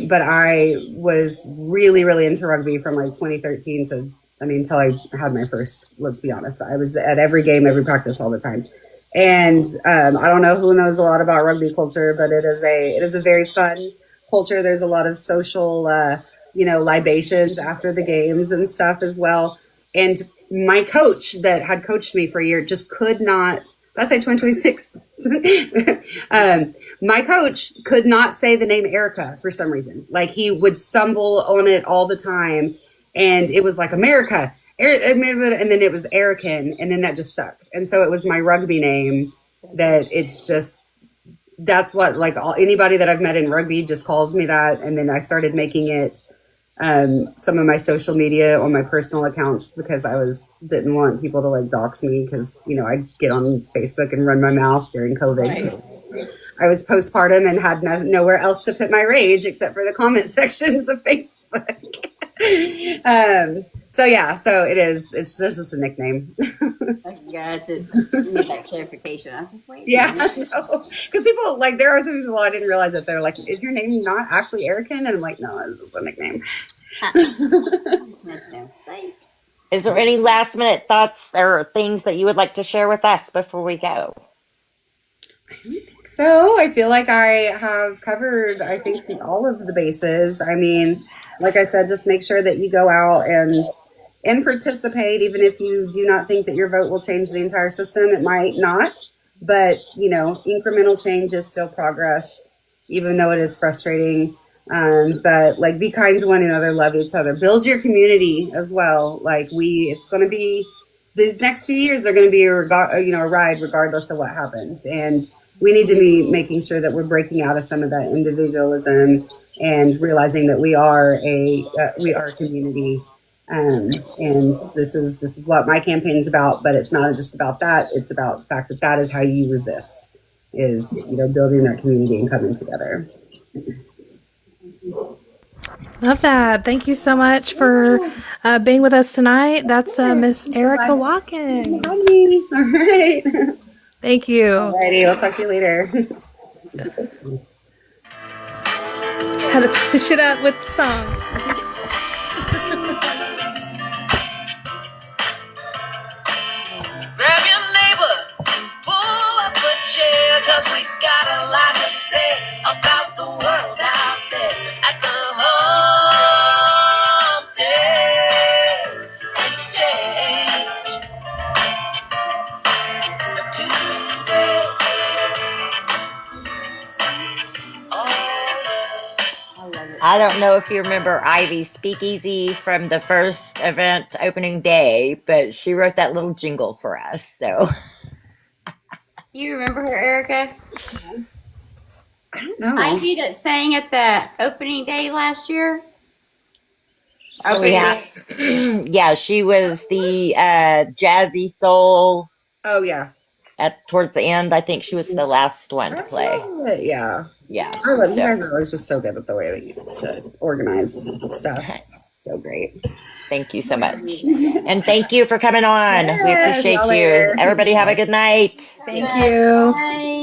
But I was really, really into rugby from like 2013 to, until I had my first, let's be honest. I was at every game, every practice all the time. And I don't know who knows a lot about rugby culture, but it is a very fun culture. There's a lot of social, libations after the games and stuff as well. And my coach that had coached me for a year just could not, let's say 2026. My coach could not say the name Erica for some reason. Like he would stumble on it all the time. And it was like America. And then it was Erican. And then that just stuck. And so it was my rugby name that that's what anybody that I've met in rugby just calls me that. And then I started making it some of my social media on my personal accounts because didn't want people to dox me because I'd get on Facebook and run my mouth during COVID. Right. I was postpartum and had nowhere else to put my rage except for the comment sections of Facebook. So it's just a nickname. Yeah, to need that clarification. I was like, wait. Yeah, because people there are some people I didn't realize that they're like, is your name not actually Erican? And I'm like, no, it's a nickname. Is there any last minute thoughts or things that you would like to share with us before we go? So I feel like I have covered, all of the bases. Like I said, just make sure that you go out and participate, even if you do not think that your vote will change the entire system. It might not, but incremental change is still progress, even though it is frustrating. But be kind to one another, love each other, build your community as well. It's going to be, these next few years are going to be a ride regardless of what happens. And we need to be making sure that we're breaking out of some of that individualism and realizing that we are a community. And this is what my campaign is about, but it's not just about that. It's about the fact that is how you resist, is, building that community and coming together. Love that. Thank you so much for being with us tonight. That's Miss Erica Watkins. All right. Thank you. Alrighty, we'll talk to you later. Just had to push it up with the song. Grab your neighbor and pull up a chair, 'cause we got a lot to say about the world out there at the Humpday Exchange today. I don't know if you remember Ivy's Speakeasy from the first event opening day, but she wrote that little jingle for us. So You remember her, Erica? I don't know. Ivy that sang at the opening day last year. oh, yeah, yeah, she was the jazzy soul Oh yeah. towards the end. I think she was the last one to play. Yeah. Yeah. I love you so- guys are always just so good at the way that you organize stuff. It's so great. Thank you so much. And thank you for coming on. We Yes, appreciate y'all you. later. Everybody have a good night. Thank you. Bye.